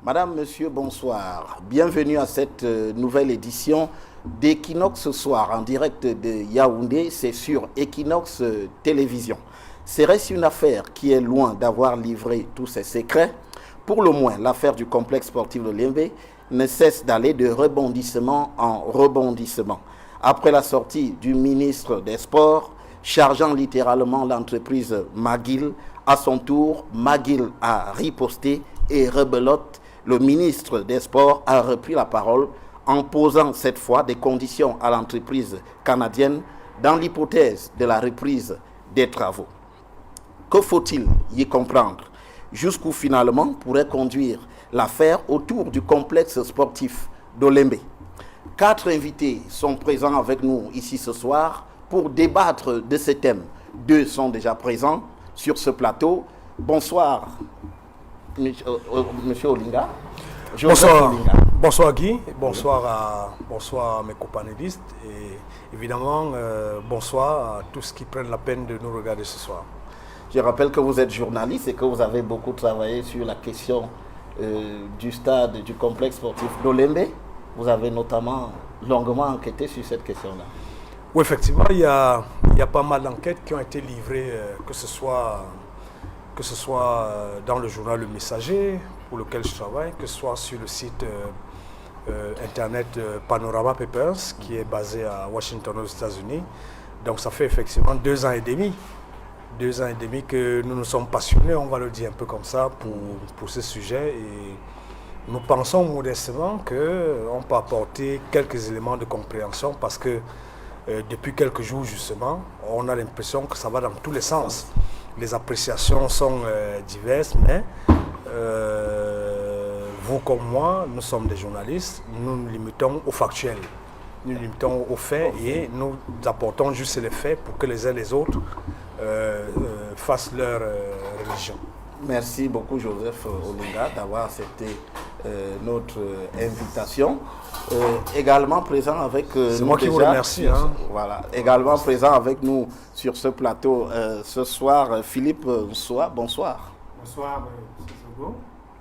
Madame, Monsieur, bonsoir. Bienvenue à cette nouvelle édition d'Equinox ce soir en direct de Yaoundé. C'est sur Equinox Télévision. Serait-ce une affaire qui est loin d'avoir livré tous ses secrets? Pour le moins, l'affaire du complexe sportif de Lembe ne cesse d'aller de rebondissement en rebondissement. Après la sortie du ministre des Sports, chargeant littéralement l'entreprise McGill, à son tour, McGill a riposté et rebelote. Le ministre des Sports a repris la parole en posant cette fois des conditions à l'entreprise canadienne dans l'hypothèse de la reprise des travaux. Que faut-il y comprendre? Jusqu'où finalement pourrait conduire l'affaire autour du complexe sportif d'Olembe? 4 invités sont présents avec nous ici ce soir pour débattre de ces thèmes. 2 sont déjà présents sur ce plateau. Bonsoir, Monsieur Olinga. Bonsoir. Bonsoir Guy, bonsoir à mes companélistes et évidemment bonsoir à tous qui prennent la peine de nous regarder ce soir. Je rappelle que vous êtes journaliste et que vous avez beaucoup travaillé sur la question du stade, du complexe sportif d'Olembe. Vous avez notamment longuement enquêté sur cette question-là. Oui, effectivement, il y a pas mal d'enquêtes qui ont été livrées, que ce soit dans le journal Le Messager, pour lequel je travaille, que ce soit sur le site internet Panorama Papers, qui est basé à Washington aux États-Unis. Donc ça fait effectivement 2 ans et demi. 2 ans et demi que nous nous sommes passionnés, on va le dire un peu comme ça, pour ce sujet. Et nous pensons modestement qu'on peut apporter quelques éléments de compréhension parce que depuis quelques jours justement, on a l'impression que ça va dans tous les sens. Les appréciations sont diverses, mais vous comme moi, nous sommes des journalistes, nous nous limitons au factuel, nous nous limitons aux faits et nous apportons juste les faits pour que les uns et les autres fassent leur religion. Merci beaucoup Joseph Olinga d'avoir accepté notre invitation. Également présent avec nous. C'est moi qui vous remercie. Voilà, également présent avec nous sur ce plateau ce soir, Philippe Nsoa. Bonsoir. Bonsoir M. Zogo.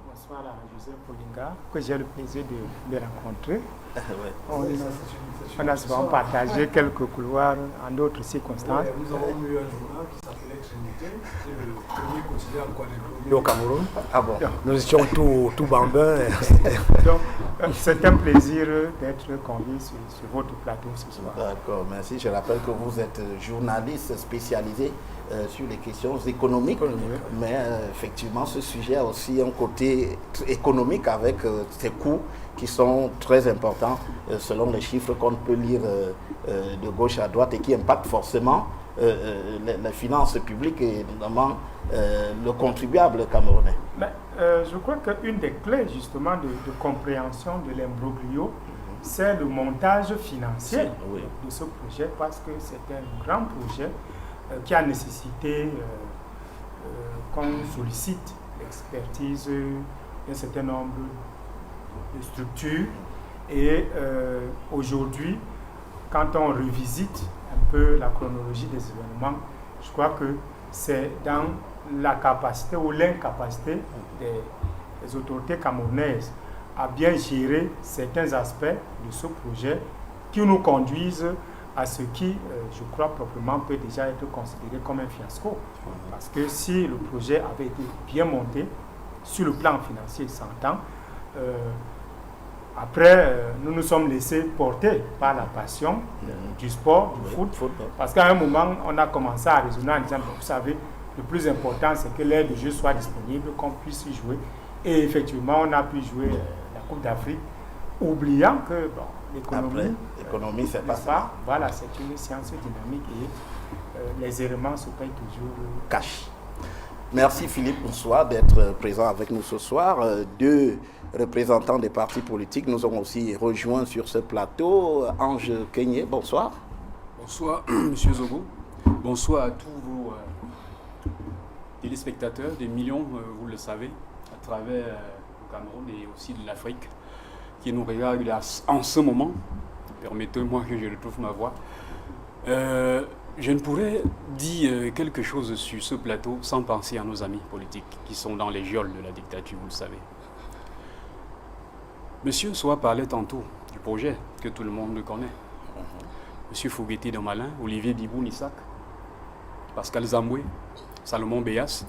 Bonsoir à Joseph Olinga, que j'ai le plaisir de rencontrer. Ouais. On a souvent partagé quelques couloirs en d'autres circonstances. Nous avons eu un journal qui s'appelait Trinité, c'est le premier quotidien au Cameroun. Ah bon. Nous étions tout bambins. Donc, c'est un plaisir d'être convié sur votre plateau ce soir. D'accord, merci. Je rappelle que vous êtes journaliste spécialisé sur les questions économiques, mais effectivement, ce sujet a aussi un côté économique avec ses coûts qui sont très importants selon les chiffres qu'on peut lire de gauche à droite et qui impactent forcément les finances publiques et notamment le contribuable camerounais. Mais, je crois qu'une des clés justement de compréhension de l'imbroglio, c'est le montage financier de ce projet, parce que c'est un grand projet qui a nécessité qu'on sollicite l'expertise d'un certain nombre de structures. Et aujourd'hui, quand on revisite un peu la chronologie des événements, je crois que c'est dans la capacité ou l'incapacité des autorités camerounaises à bien gérer certains aspects de ce projet qui nous conduisent à ce qui, je crois proprement, peut déjà être considéré comme un fiasco. Parce que si le projet avait été bien monté, sur le plan financier, s'entend, après, nous nous sommes laissés porter par la passion du sport, du foot. Parce qu'à un moment, on a commencé à raisonner en disant, vous savez, le plus important, c'est que l'aire de jeu soit disponible, qu'on puisse y jouer. Et effectivement, on a pu jouer la Coupe d'Afrique, oubliant que l'économie, c'est pas ça. Voilà, c'est une science dynamique et les éléments se payent toujours cash. Merci Philippe Nsoa d'être présent avec nous ce soir. 2 représentants des partis politiques nous ont aussi rejoints sur ce plateau. Ange Kenyé, bonsoir. Bonsoir Monsieur Zogo. Bonsoir à tous vos téléspectateurs, des millions, vous le savez, à travers le Cameroun et aussi de l'Afrique, qui nous regardent en ce moment. Permettez-moi que je retrouve ma voix. Je ne pourrais dire quelque chose sur ce plateau sans penser à nos amis politiques qui sont dans les geôles de la dictature, vous le savez. Monsieur Soa parlait tantôt du projet que tout le monde connaît. Monsieur Foguetti de Malin, Olivier Dibou Nissak, Pascal Zamboué, Salomon Béas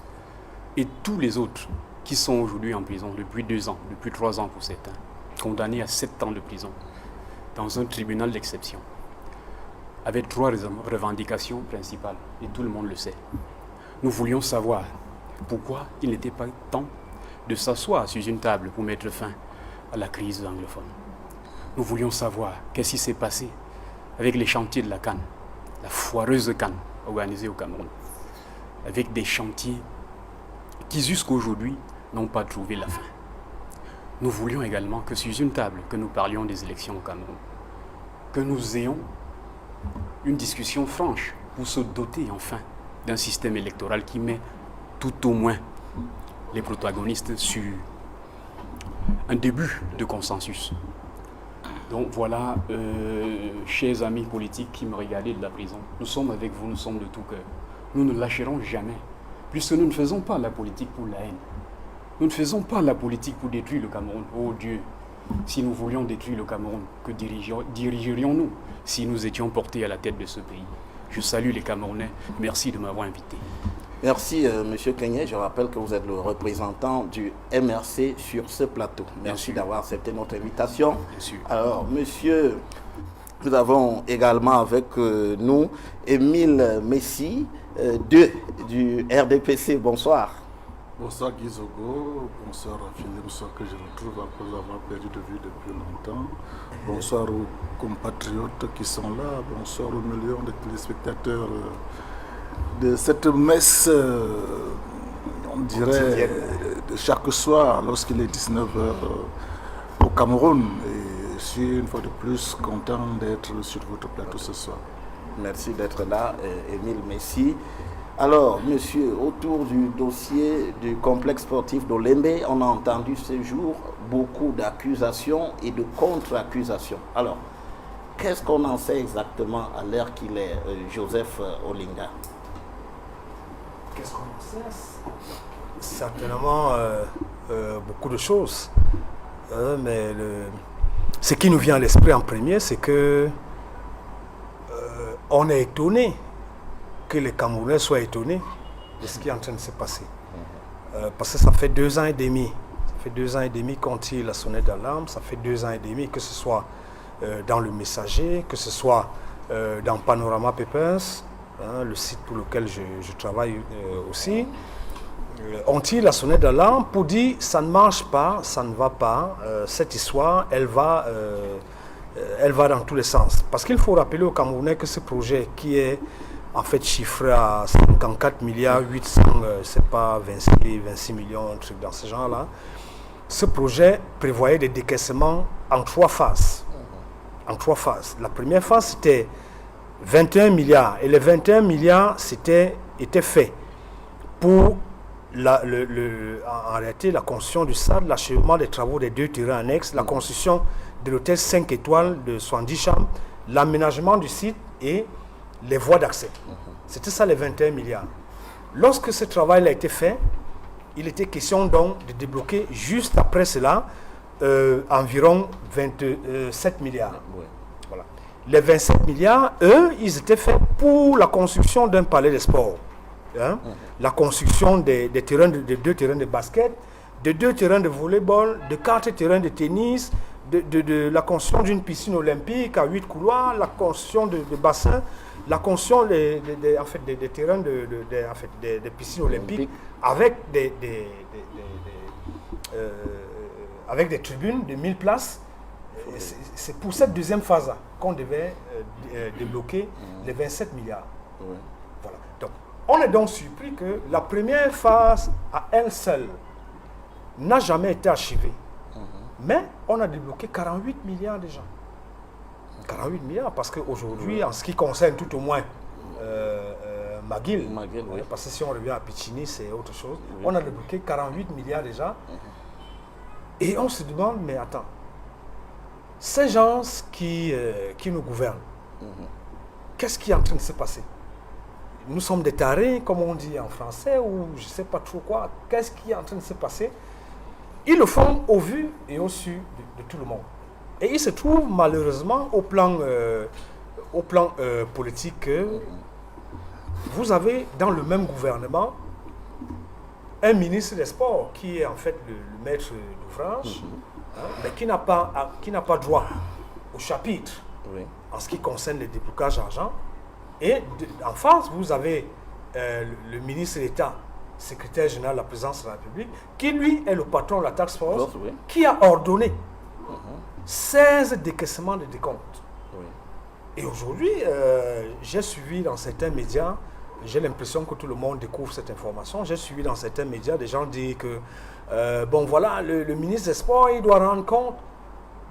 et tous les autres qui sont aujourd'hui en prison depuis 2 ans, depuis 3 ans pour certains, condamnés à 7 ans de prison dans un tribunal d'exception, avec 3 revendications principales, et tout le monde le sait. Nous voulions savoir pourquoi il n'était pas temps de s'asseoir sur une table pour mettre fin à la crise anglophone. Nous voulions savoir qu'est-ce qui s'est passé avec les chantiers de la canne, la foireuse canne organisée au Cameroun, avec des chantiers qui jusqu'à aujourd'hui n'ont pas trouvé la fin. Nous voulions également que sur une table, que nous parlions des élections au Cameroun, que nous ayons une discussion franche pour se doter enfin d'un système électoral qui met tout au moins les protagonistes sur un début de consensus. Donc voilà, chers amis politiques qui me regardez de la prison, nous sommes avec vous, nous sommes de tout cœur. Nous ne lâcherons jamais, puisque nous ne faisons pas la politique pour la haine. Nous ne faisons pas la politique pour détruire le Cameroun. Oh Dieu, si nous voulions détruire le Cameroun, que dirigerions-nous si nous étions portés à la tête de ce pays? Je salue les Camerounais. Merci de m'avoir invité. Merci, Monsieur Kenyé. Je rappelle que vous êtes le représentant du MRC sur ce plateau. Merci d'avoir accepté notre invitation. Bien sûr. Alors, monsieur, nous avons également avec nous Émile Messi, du RDPC. Bonsoir. Bonsoir Guy Zogo, bonsoir Philippe Soa que je retrouve après avoir perdu de vue depuis longtemps. Bonsoir aux compatriotes qui sont là, bonsoir aux millions de téléspectateurs de cette messe, on dirait, de chaque soir lorsqu'il est 19h au Cameroun. Et je suis une fois de plus content d'être sur votre plateau ce soir. Merci d'être là, Émile Messi. Alors, monsieur, autour du dossier du complexe sportif d'Olembe, on a entendu ce jour beaucoup d'accusations et de contre-accusations. Alors, qu'est-ce qu'on en sait exactement à l'heure qu'il est, Joseph Olinga? Qu'est-ce qu'on en sait? Certainement beaucoup de choses. Mais ce qui nous vient à l'esprit en premier, c'est que on est étonné que les Camerounais soient étonnés de ce qui est en train de se passer. Parce que ça fait 2 ans et demi. Ça fait 2 ans et demi qu'on tire la sonnette d'alarme. Ça fait 2 ans et demi que ce soit dans le Messager, que ce soit dans Panorama Papers, le site pour lequel je travaille aussi. On tire la sonnette d'alarme pour dire ça ne marche pas, ça ne va pas. Cette histoire, elle va dans tous les sens. Parce qu'il faut rappeler aux Camerounais que ce projet qui est en fait chiffré à 54 milliards 800, c'est pas 26 millions, un truc dans ce genre-là. Ce projet prévoyait des décaissements en 3 phases. En 3 phases. La première phase, c'était 21 milliards. Et les 21 milliards étaient faits pour en réalité la construction du stade, l'achèvement des travaux des 2 terrains annexes, la construction de l'hôtel 5 étoiles de 70 chambres, l'aménagement du site et les voies d'accès. C'était ça les 21 milliards. Lorsque ce travail a été fait, il était question donc de débloquer juste après cela environ 27 milliards. Voilà. Les 27 milliards, eux, ils étaient faits pour la construction d'un palais de sport. La construction des terrains de 2 terrains de basket, de 2 terrains de volleyball, de 4 terrains de tennis, de la construction d'une piscine olympique à 8 couloirs, la construction de bassins, la construction des terrains de piscines olympiques avec avec des tribunes de 1000 places. C'est pour cette deuxième phase qu'on devait débloquer les 27 milliards. Voilà. Donc, on est donc surpris que la première phase à elle seule n'a jamais été achevée. Mais on a débloqué 48 milliards déjà. 48 milliards parce qu'aujourd'hui, en ce qui concerne tout au moins McGill, oui. Parce que si on revient à Piccini, c'est autre chose. Oui. On a débloqué 48 milliards déjà. Et on se demande, mais attends, ces gens qui nous gouvernent, qu'est-ce qui est en train de se passer? Nous sommes des tarés, comme on dit en français, ou je ne sais pas trop quoi. Qu'est-ce qui est en train de se passer Ils le font au vu et au su de tout le monde. Et il se trouve malheureusement au plan politique que vous avez dans le même gouvernement un ministre des Sports qui est en fait le maître d'ouvrage, mais qui n'a pas droit au chapitre en ce qui concerne le déblocage d'argent. Et en face, vous avez le ministre d'État, secrétaire général de la présidence de la République, qui lui est le patron de la task force, qui a ordonné 16 décaissements de décomptes. Et aujourd'hui, j'ai suivi dans certains médias, j'ai l'impression que tout le monde découvre cette information, j'ai suivi dans certains médias des gens dire que, bon voilà, le ministre des Sports, il doit rendre compte.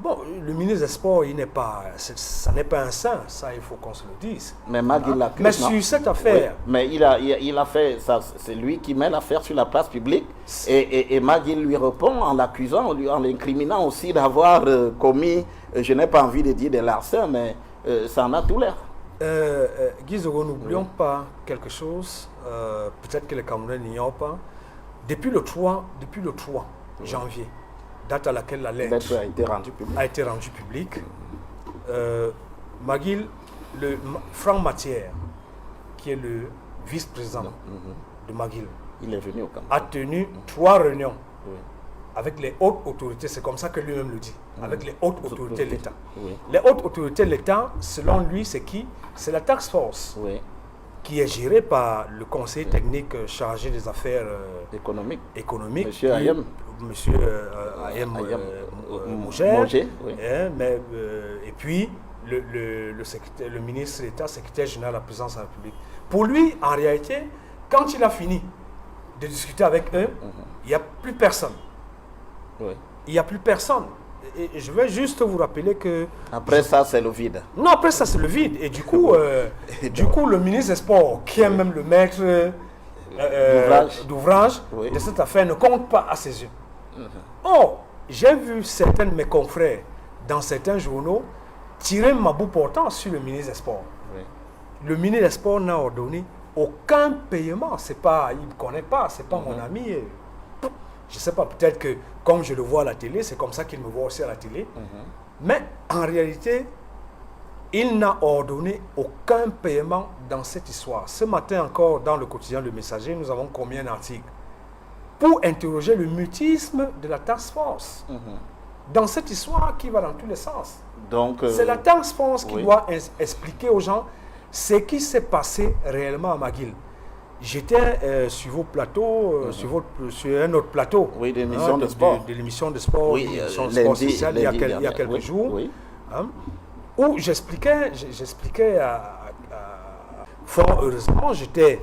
Bon, le ministre des Sports, ça n'est pas un saint, ça il faut qu'on se le dise. Mais Maguil l'accuse, mais sur cette affaire... Oui, mais il a fait ça, c'est lui qui met l'affaire sur la place publique et Maguil lui répond en l'accusant, en l'incriminant aussi d'avoir commis, je n'ai pas envie de dire des larcins, mais ça en a tout l'air. Guy Zogo, n'oublions pas quelque chose, peut-être que les Camerounais n'ignorent pas. Depuis le 3 janvier, date à laquelle la lettre a été rendue publique, Maguil, Franck Matière, qui est le vice-président de Maguil, il est venu au Cameroun, a tenu 3 réunions avec les hautes autorités, c'est comme ça que lui-même le dit, avec les hautes autorités de l'État. Les hautes autorités de l'État, selon lui, c'est qui? C'est la task force qui est gérée par le conseiller technique chargé des affaires économiques. Monsieur Ayem. Monsieur Ayem Mougé. Et puis le ministre d'État, secrétaire général de la présidence de la République. Pour lui, en réalité, quand il a fini de discuter avec eux, il n'y a plus personne. Il n'y a plus personne. Et je vais juste vous rappeler que... Après ça, c'est le vide. Non, après ça, c'est le vide. Et du coup, le ministre des Sports, qui est même le maître d'ouvrage de cette affaire, ne compte pas à ses yeux. Or, j'ai vu certains de mes confrères, dans certains journaux, tirer ma bout portant sur le ministre des Sports. Le ministre des Sports n'a ordonné aucun paiement. Il ne me connaît pas, ce n'est pas mon ami. Je ne sais pas, peut-être que comme je le vois à la télé, c'est comme ça qu'il me voit aussi à la télé. Mais en réalité, il n'a ordonné aucun paiement dans cette histoire. Ce matin encore, dans le quotidien Le Messager, nous avons commis un article pour interroger le mutisme de la task force. Dans cette histoire qui va dans tous les sens. C'est la task force qui doit expliquer aux gens ce qui s'est passé réellement à Maguil. J'étais sur vos plateaux, sur un autre plateau de l'émission de sport. De l'émission de sport, l'émission de sport social, il y a quelques jours, où j'expliquais fort heureusement, j'étais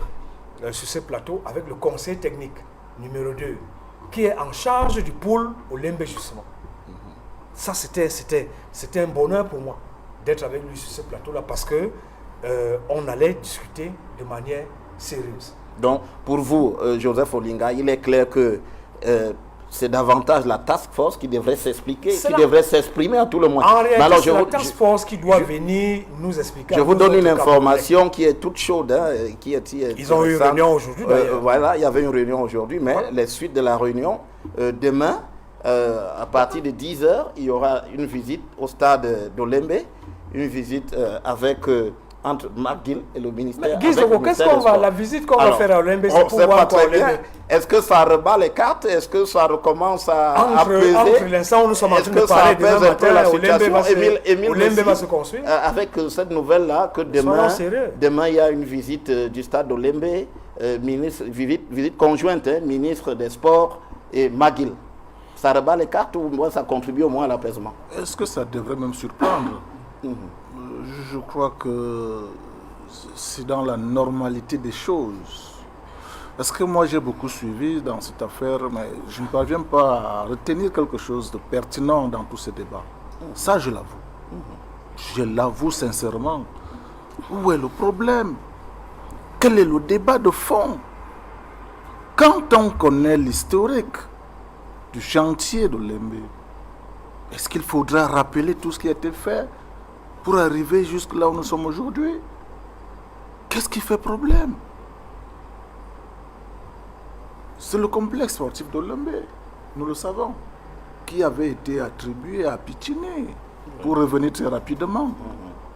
sur ce plateau avec le conseil technique numéro 2, qui est en charge du pôle au Lembe justement. Ça, c'était un bonheur pour moi d'être avec lui sur ce plateau-là parce que on allait discuter de manière sérieuse. Donc, pour vous, Joseph Olinga, il est clair que c'est davantage la task force qui devrait s'expliquer, devrait s'exprimer à tout le monde. En réalité, c'est la task force qui doit venir nous expliquer. Je vous donne une information qui est toute chaude. Ils ont eu une réunion aujourd'hui. Voilà, il y avait une réunion aujourd'hui, mais les suites de la réunion, demain, à partir de 10h, il y aura une visite au stade d'Olembe, une visite avec... entre Maguil et le ministère. La visite qu'on va faire à Olembe, c'est pour voir quoi Olembe. Est-ce que ça rebat les cartes? Est-ce que ça recommence à peser? Entre l'instant où nous sommes en train de parler, demain matin, Olembe va se construire. Avec cette nouvelle-là, que demain il y a une visite du stade d'Olembe, visite conjointe, ministre des Sports et Maguil. Ça rebat les cartes ou moi, ça contribue au moins à l'apaisement? Est-ce que ça devrait même surprendre? Je crois que c'est dans la normalité des choses. Parce que moi, j'ai beaucoup suivi dans cette affaire, mais je ne parviens pas à retenir quelque chose de pertinent dans tous ces débats. Ça, je l'avoue. Je l'avoue sincèrement. Où est le problème? Quel est le débat de fond? Quand on connaît l'historique du chantier de Lembe, est-ce qu'il faudra rappeler tout ce qui a été fait pour arriver jusque là où nous sommes aujourd'hui? Qu'est-ce qui fait problème? C'est le complexe sportif de Lembe. nous le savons, qui avait été attribué à Pichini, pour revenir très rapidement,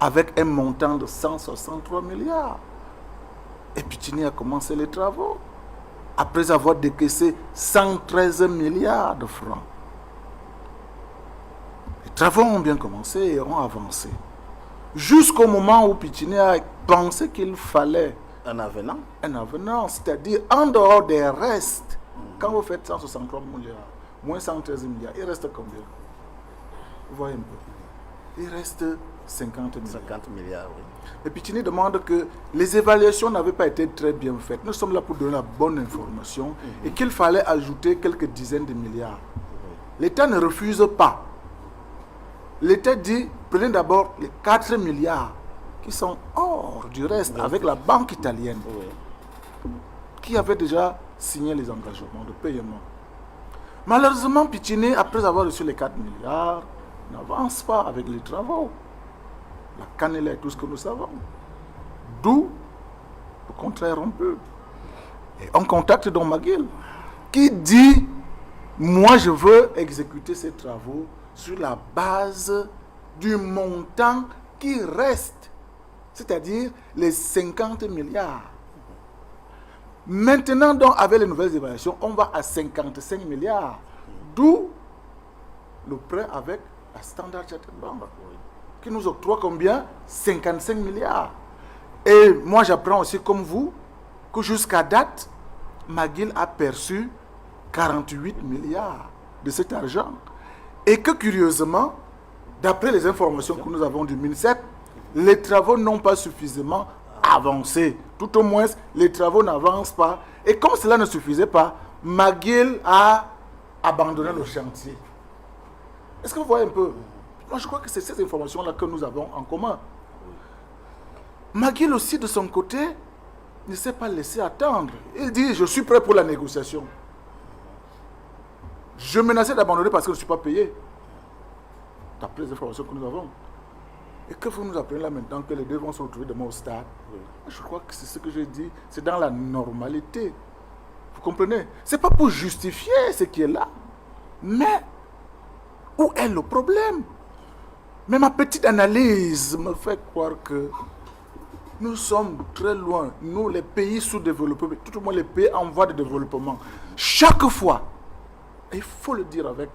avec un montant de 163 milliards. Et Pichini a commencé les travaux, après avoir décaissé 113 milliards de francs. Les travaux ont bien commencé et ont avancé. Jusqu'au moment où Pichini a pensé qu'il fallait un avenant, c'est-à-dire en dehors des restes. Quand vous faites 163 milliards, moins 113 milliards, il reste combien? Vous voyez un peu. Il reste 50 milliards. 50 milliards, oui. Et Pichini demande que les évaluations n'avaient pas été très bien faites. Nous sommes là pour donner la bonne information et qu'il fallait ajouter quelques dizaines de milliards. L'État ne refuse pas. L'État dit, prenez d'abord les 4 milliards qui sont hors du reste avec la banque italienne qui avait déjà signé les engagements de paiement. Malheureusement, Pichini, après avoir reçu les 4 milliards, n'avance pas avec les travaux. La cannelle est tout ce que nous savons. D'où le contrat est rompu. Et on contacte Don Maguil qui dit, moi je veux exécuter ces travaux sur la base du montant qui reste, c'est-à-dire les 50 milliards. Maintenant, donc, avec les nouvelles évaluations, on va à 55 milliards. D'où le prêt avec la Standard Chartered Bank, qui nous octroie combien? 55 milliards. Et moi, j'apprends aussi, comme vous, que jusqu'à date, McGill a perçu 48 milliards de cet argent. Et que, curieusement, d'après les informations que nous avons du MINSEP, les travaux n'ont pas suffisamment avancé. Tout au moins, les travaux n'avancent pas. Et comme cela ne suffisait pas, McGill a abandonné le chantier. Est-ce que vous voyez un peu? Moi, je crois que c'est ces informations-là que nous avons en commun. McGill aussi, de son côté, ne s'est pas laissé attendre. Il dit, je suis prêt pour la négociation. Je menaçais d'abandonner parce que je ne suis pas payé. D'après les informations que nous avons. Et que vous nous apprenez là maintenant que les deux vont se retrouver demain au stade. Je crois que c'est ce que j'ai dit. C'est dans la normalité. Vous comprenez? Ce n'est pas pour justifier ce qui est là. Mais où est le problème? Mais ma petite analyse me fait croire que nous sommes très loin. Nous, les pays sous-développés, tout au moins les pays en voie de développement, chaque fois, et il faut le dire avec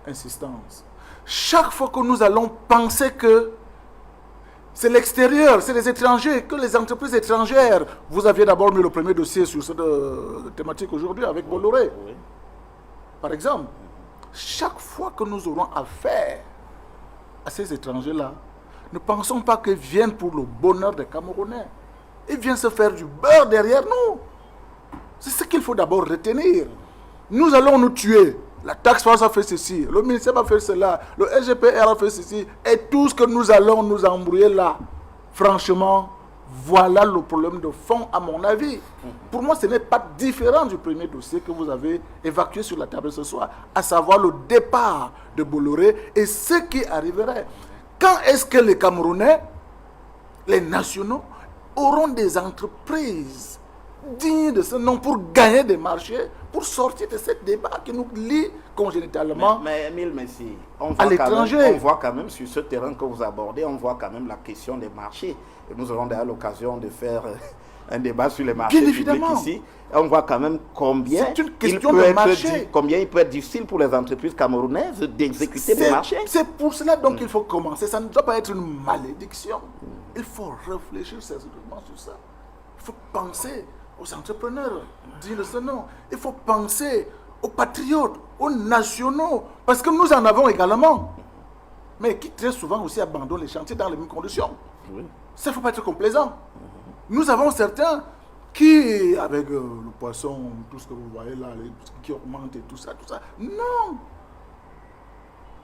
insistance, chaque fois que nous allons penser que c'est l'extérieur, c'est les étrangers, que les entreprises étrangères, vous aviez d'abord mis le premier dossier sur cette thématique aujourd'hui avec Bolloré, par exemple, chaque fois que nous aurons affaire à ces étrangers-là, ne pensons pas qu'ils viennent pour le bonheur des Camerounais. Ils viennent se faire du beurre derrière nous. C'est ce qu'il faut d'abord retenir. Nous allons nous tuer. La taxe force a fait ceci, le ministère a fait cela, le SGPR a fait ceci, et tout ce que nous allons nous embrouiller là, franchement, voilà le problème de fond à mon avis. Pour moi, ce n'est pas différent du premier dossier que vous avez évacué sur la table ce soir, à savoir le départ de Bolloré et ce qui arriverait. Quand est-ce que les Camerounais, les nationaux, auront des entreprises dignes de ce nom pour gagner des marchés, pour sortir de ce débat qui nous lie congénitalement mais Emile Messi, on voit quand même sur ce terrain que vous abordez, on voit quand même la question des marchés. Et nous aurons d'ailleurs l'occasion de faire un débat sur les marchés publics ici. Et on voit quand même combien il peut être difficile pour les entreprises camerounaises d'exécuter des marchés. C'est pour cela donc qu'il faut commencer. Ça ne doit pas être une malédiction. Il faut réfléchir sérieusement sur ça. Il faut penser aux entrepreneurs dignes de ce nom. Il faut penser aux patriotes, aux nationaux, parce que nous en avons également, mais qui très souvent aussi abandonnent les chantiers dans les mêmes conditions. Ça ne faut pas être complaisant. Nous avons certains qui, avec le poisson, tout ce que vous voyez là, qui augmente et tout ça. Non.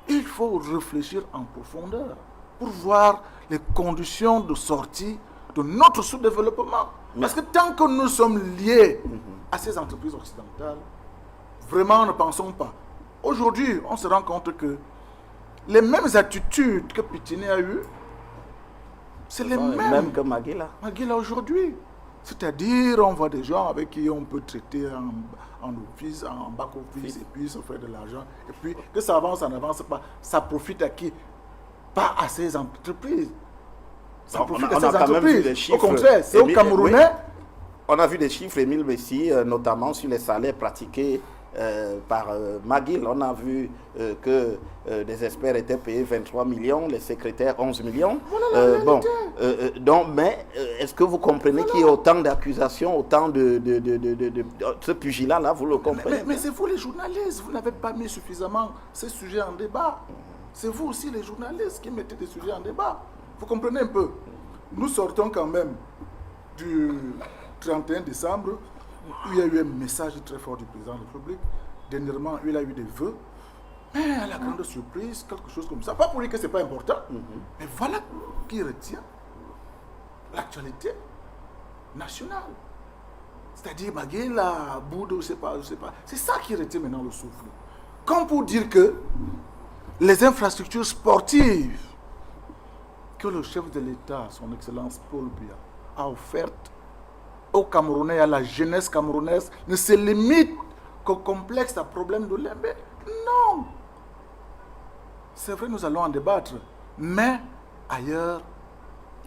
Il faut réfléchir en profondeur pour voir les conditions de sortie de notre sous-développement. Parce que tant que nous sommes liés à ces entreprises occidentales, vraiment ne pensons pas. Aujourd'hui, on se rend compte que les mêmes attitudes que Pichini a eues, c'est les mêmes que Maguila. Maguila aujourd'hui. C'est-à-dire, on voit des gens avec qui on peut traiter en office, en back-office, et puis se faire de l'argent. Et puis, que ça n'avance pas. Ça profite à qui? Pas à ces entreprises. Ça profite à ces entreprises. Au contraire, c'est aux Camerounais. Oui. On a vu des chiffres, Émile Messi, notamment sur les salaires pratiqués par McGill. On a vu que des experts étaient payés 23 millions, les secrétaires 11 millions. Mais est-ce que vous comprenez qu'il y a autant d'accusations, autant de ce pugilat-là, vous le comprenez? Mais c'est vous les journalistes, vous n'avez pas mis suffisamment ces sujets en débat. C'est vous aussi les journalistes qui mettez des sujets en débat. Vous comprenez un peu? Nous sortons quand même du 31 décembre, où il y a eu un message très fort du président de la République. Dernièrement, il a eu des vœux. Mais à la grande surprise, quelque chose comme ça. Pas pour dire que ce n'est pas important, mais voilà qui retient l'actualité nationale. C'est-à-dire, McGill, Boudo, je ne sais pas. C'est ça qui retient maintenant le souffle. Comme pour dire que les infrastructures sportives que le chef de l'État, son Excellence Paul Biya, a offertes aux Camerounais, à la jeunesse camerounaise, ne se limitent qu'au complexe à problème de l'Imbé. Non. C'est vrai, nous allons en débattre. Mais ailleurs,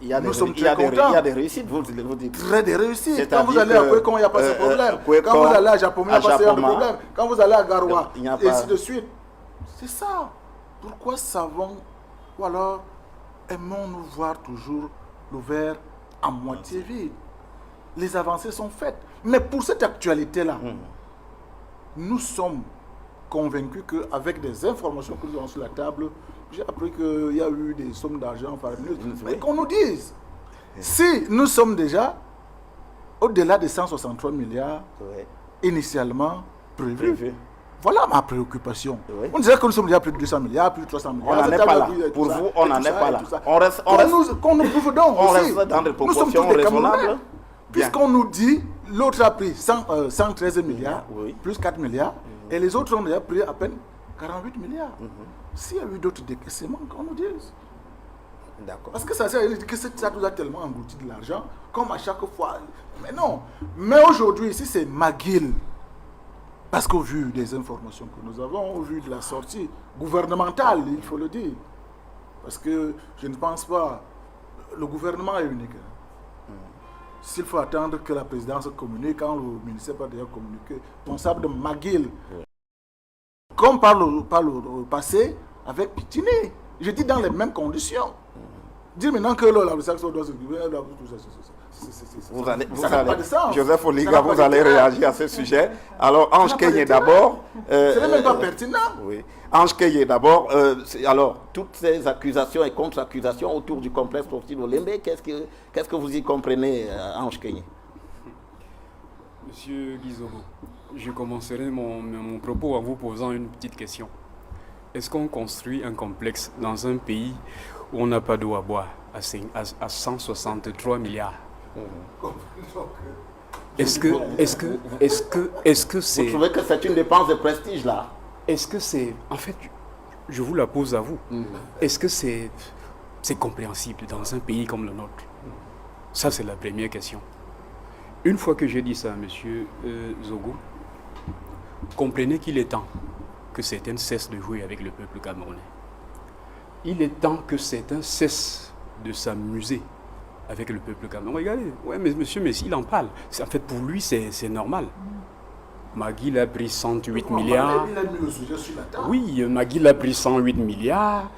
nous sommes très contents. Il y a des réussites, vous dites. Très des réussites. Quand vous allez à Kwekon, il n'y a pas ce problème. Quand vous allez à Japon, il n'y a pas ce problème. Quand vous allez à Garoua, et ainsi de suite. C'est ça. Pourquoi savons, ou alors aimons-nous voir toujours le verre à moitié vide? Les avancées sont faites. Mais pour cette actualité-là, nous sommes convaincus qu'avec des informations que nous avons sur la table, j'ai appris qu'il y a eu des sommes d'argent faramineuses. Mais qu'on nous dise, si nous sommes déjà au-delà des 163 milliards initialement prévus. Voilà ma préoccupation. Oui. On dirait que nous sommes déjà plus de 200 milliards, plus de 300 milliards. On n'en est pas là. Pour vous, on n'en est pas là. Qu'on nous prouve donc on aussi. Reste dans des proportions raisonnables. Puisqu'on nous dit, l'autre a pris 113 milliards, plus 4 milliards, et les autres ont déjà pris à peine 48 milliards. S'il y a eu d'autres décaissements, qu'on nous dise. D'accord. Parce que ça que ça nous a tellement englouti de l'argent, comme à chaque fois. Mais non. Mais aujourd'hui, ici, c'est McGill. Parce qu'au vu des informations que nous avons, au vu de la sortie gouvernementale, il faut le dire. Parce que je ne pense pas, le gouvernement est unique. S'il faut attendre que la présidence communique, quand le ministère va déjà communiquer, responsable de McGill, comme par le passé avec Pitini, je dis dans les mêmes conditions. Dire maintenant que la section doit se Joseph Oliga, vous allez réagir à ce sujet. Alors, Ange Keïe d'abord. Ce n'est même pas pertinent. Oui. Ange Keïe d'abord. Alors, toutes ces accusations et contre-accusations autour du complexe sportif Olembe, qu'est-ce que vous y comprenez, Ange Keïe? Monsieur Gizogo, je commencerai mon propos en vous posant une petite question. Est-ce qu'on construit un complexe dans un pays où on n'a pas d'eau à boire à 163 milliards? Est-ce que c'est... Vous trouvez que c'est une dépense de prestige là? Est-ce que c'est... En fait, je vous la pose à vous. Est-ce que c'est compréhensible dans un pays comme le nôtre? Ça, c'est la première question. Une fois que j'ai dit ça, monsieur Zogo, comprenez qu'il est temps que certains cessent de jouer avec le peuple camerounais. Il est temps que certains cessent de s'amuser avec le peuple camerounais. Regardez, ouais, mais monsieur Messi, il en parle. En fait, pour lui, c'est normal. McGill a pris 108 milliards. Il a mis le sujet sur la table. Oui, McGill a pris 108 milliards.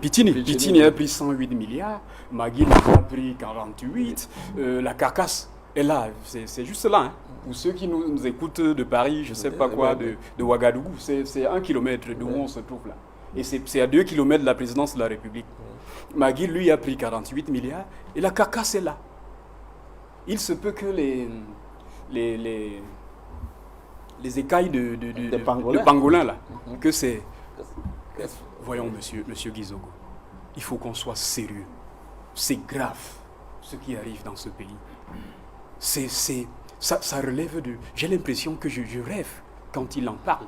Pitini a pris 108 milliards. McGill a pris 48. La carcasse est là. C'est juste là. Hein. Pour ceux qui nous écoutent de Paris, je ne sais pas quoi, de Ouagadougou, c'est 1 kilomètre d'où on se trouve là. Et c'est à 2 kilomètres de la présidence de la République. McGill, lui, a pris 48 milliards et la carcasse est là. Il se peut que les écailles de pangolin là, que c'est... Voyons, monsieur Gizogo, il faut qu'on soit sérieux. C'est grave ce qui arrive dans ce pays. Ça relève de... J'ai l'impression que je rêve quand il en parle.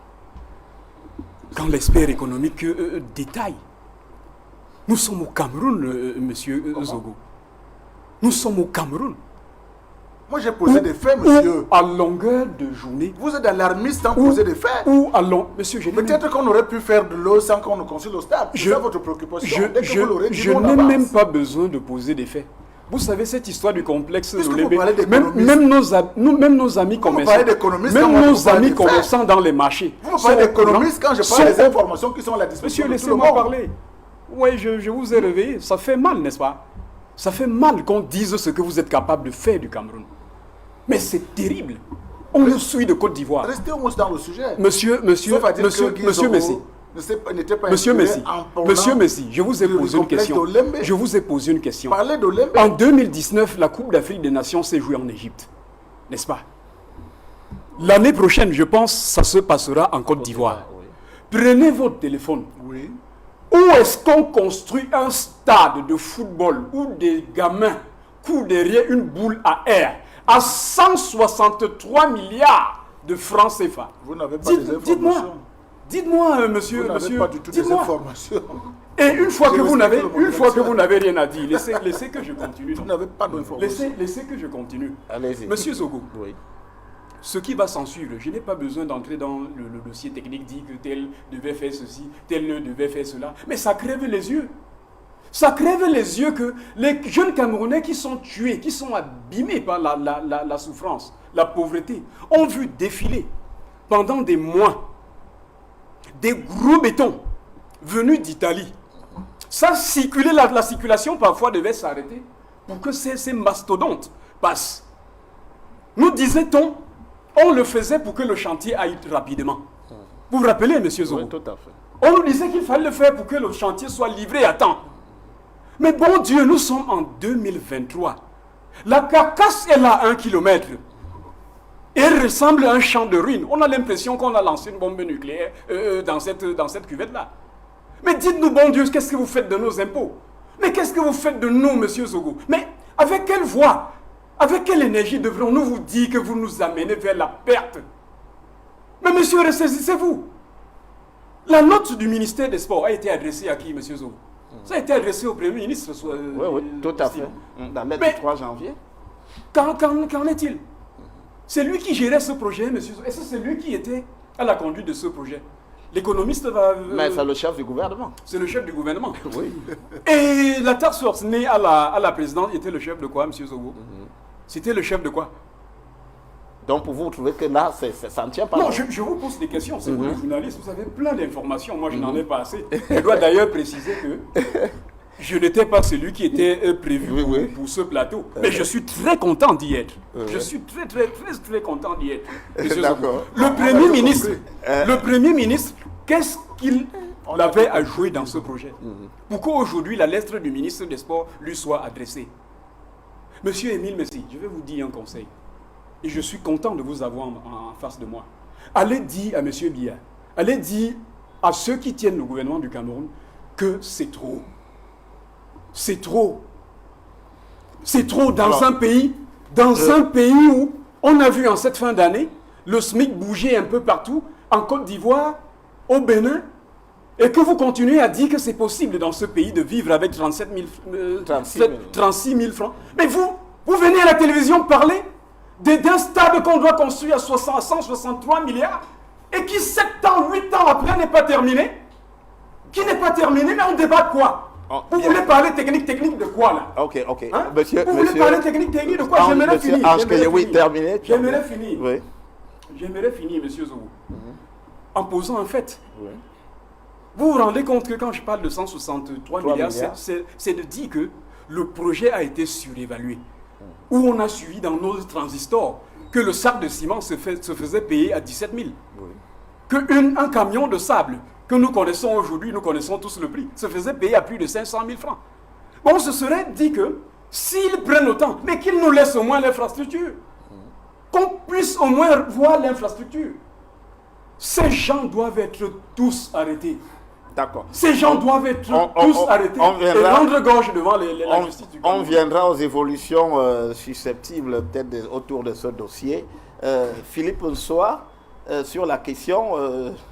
Quand l'expert économique détaille. Nous sommes au Cameroun, monsieur Zogo. Nous sommes au Cameroun. Moi, j'ai posé des faits, monsieur. À longueur de journée. Vous êtes alarmiste sans poser des faits. Monsieur, peut-être qu'on aurait pu faire de l'eau sans qu'on ne construise le stade. C'est ça votre préoccupation. Je n'ai même pas besoin de poser des faits. Vous savez, cette histoire du complexe de l'Olymbe, même nos amis commerçants dans les marchés. Vous me parlez d'économistes quand je parle des informations qui sont à la disposition de tout le monde. Monsieur, laissez-moi parler. Oui, je vous ai réveillé. Ça fait mal, n'est-ce pas? Ça fait mal qu'on dise ce que vous êtes capable de faire du Cameroun. Mais c'est terrible. On nous suit de Côte d'Ivoire. Restez au moins dans le sujet. Monsieur Messi. Monsieur Messi, je vous ai posé une question. Je vous ai posé une question. Parlez d'Olymbe. En 2019, la Coupe d'Afrique des Nations s'est jouée en Égypte. N'est-ce pas? L'année prochaine, je pense, ça se passera en Côte d'Ivoire. Oui. Prenez votre téléphone. Oui. Où est-ce qu'on construit un stade de football où des gamins courent derrière une boule à air à 163 milliards de francs CFA? Vous n'avez pas des informations. Dites-moi, monsieur. Vous n'avez pas du tout des informations. Et une fois que vous n'avez rien à dire, laissez que je continue. Vous n'avez pas d'informations. Laissez que je continue. Allez-y. Monsieur Zogo. Oui. Ce qui va s'en suivre, je n'ai pas besoin d'entrer dans le dossier technique, dit que tel devait faire ceci, tel ne devait faire cela. Mais ça crève les yeux. Ça crève les yeux que les jeunes Camerounais qui sont tués, qui sont abîmés par la souffrance, la pauvreté, ont vu défiler pendant des mois des gros bétons venus d'Italie. Ça circulait, la circulation parfois devait s'arrêter pour que ces mastodontes passent. Nous disait-on, on le faisait pour que le chantier aille rapidement. Vous vous rappelez, monsieur Zogo? Oui, tout à fait. On nous disait qu'il fallait le faire pour que le chantier soit livré à temps. Mais bon Dieu, nous sommes en 2023. La carcasse est là à 1 kilomètre. Et elle ressemble à un champ de ruines. On a l'impression qu'on a lancé une bombe nucléaire dans cette cuvette-là. Mais dites-nous, bon Dieu, qu'est-ce que vous faites de nos impôts? Mais qu'est-ce que vous faites de nous, monsieur Zogo? Mais avec quelle voix? Avec quelle énergie devrons-nous vous dire que vous nous amenez vers la perte? Mais monsieur, ressaisissez-vous. La note du ministère des Sports a été adressée à qui, monsieur Zogo? Ça a été adressé au Premier ministre. Oui, tout à fait. Dans la lettre du 3 janvier. Qu'en est-il? C'est lui qui gérait ce projet, monsieur Zogo. Est-ce que c'est lui qui était à la conduite de ce projet? L'économiste va... Mais c'est le chef du gouvernement. C'est le chef du gouvernement. Oui. Et la task force née à la présidence était le chef de quoi, monsieur Zogo? C'était le chef de quoi? Donc pour vous, vous trouvez que là, ça ne tient pas? Non, je vous pose des questions. C'est vous, les journalistes, vous avez plein d'informations. Moi, je n'en ai pas assez. Je dois d'ailleurs préciser que je n'étais pas celui qui était prévu pour ce plateau. Mais je suis très content d'y être. Je suis très content d'y être. D'accord. Le Premier ministre, qu'est-ce qu'il avait à jouer dans ce projet? Pourquoi aujourd'hui la lettre du ministre des Sports lui soit adressée? Monsieur Émile Messi, je vais vous dire un conseil. Et je suis content de vous avoir en face de moi. Allez dire à monsieur Biya, allez dire à ceux qui tiennent le gouvernement du Cameroun que c'est trop. C'est trop. C'est trop dans un pays où on a vu en cette fin d'année le SMIC bouger un peu partout, en Côte d'Ivoire, au Bénin, et que vous continuez à dire que c'est possible dans ce pays de vivre avec 36 000 francs. Mais vous venez à la télévision parler d'un stade qu'on doit construire à 163 milliards et qui 7 ans, 8 ans après n'est pas terminé. Qui n'est pas terminé, mais on débat de quoi? Vous voulez parler technique de quoi là? Ok. Hein? Vous voulez parler technique de quoi? J'aimerais finir. Oui. J'aimerais finir, monsieur Zogo, en posant un fait. Oui. Vous vous rendez compte que quand je parle de 163 milliards, c'est de dire que le projet a été surévalué. Où on a suivi dans nos transistors que le sac de ciment se faisait payer à 17 000. Oui. Qu'un camion de sable que nous connaissons aujourd'hui, nous connaissons tous le prix, se faisait payer à plus de 500 000 francs. Bon, on se serait dit que s'ils prennent autant, mais qu'ils nous laissent au moins l'infrastructure. Qu'on puisse au moins voir l'infrastructure. Ces gens doivent être tous arrêtés. D'accord. Ces gens doivent être tous arrêtés et rendre gorge devant la justice du Cameroun. On viendra aux évolutions susceptibles peut-être autour de ce dossier. Philippe Nsoa, sur la question,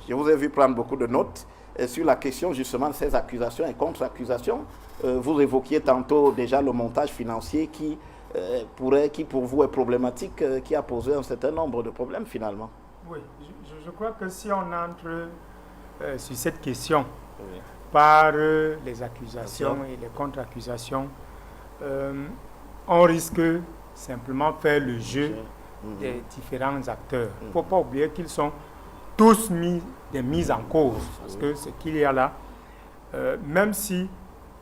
je vous ai vu prendre beaucoup de notes, sur la question justement de ces accusations et contre-accusations. Vous évoquiez tantôt déjà le montage financier qui qui pour vous est problématique, qui a posé un certain nombre de problèmes finalement. Oui, je crois que si on entre sur cette question par les accusations et les contre-accusations, on risque simplement faire le jeu des différents acteurs. Il ne faut pas oublier qu'ils sont tous mis en cause, parce que ce qu'il y a là, même si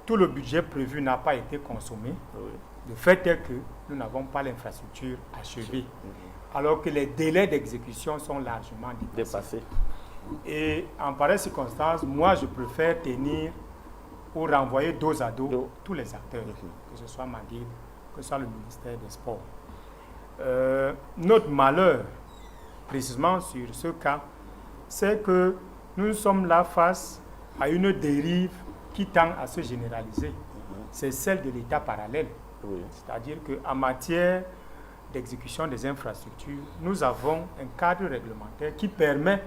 tout le budget prévu n'a pas été consommé, le fait est que nous n'avons pas l'infrastructure achevée, alors que les délais d'exécution sont largement dépassés. Et en pareille circonstance, moi je préfère tenir ou renvoyer dos à dos tous les acteurs, que ce soit McGill, que ce soit le ministère des Sports. Notre malheur, précisément sur ce cas, c'est que nous sommes là face à une dérive qui tend à se généraliser. C'est celle de l'État parallèle. C'est-à-dire qu'en matière d'exécution des infrastructures, nous avons un cadre réglementaire qui permet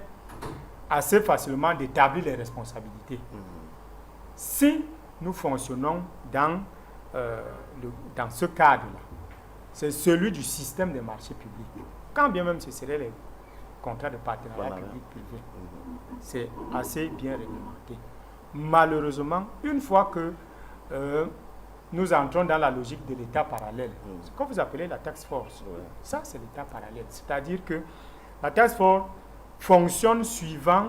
assez facilement d'établir les responsabilités. Si nous fonctionnons dans ce cadre-là, c'est celui du système des marchés publics. Quand bien même ce seraient les contrats de partenariat public-privé, c'est assez bien réglementé. Malheureusement, une fois que nous entrons dans la logique de l'État parallèle, ce que vous appelez la task force, ça c'est l'État parallèle. C'est-à-dire que la task force fonctionne suivant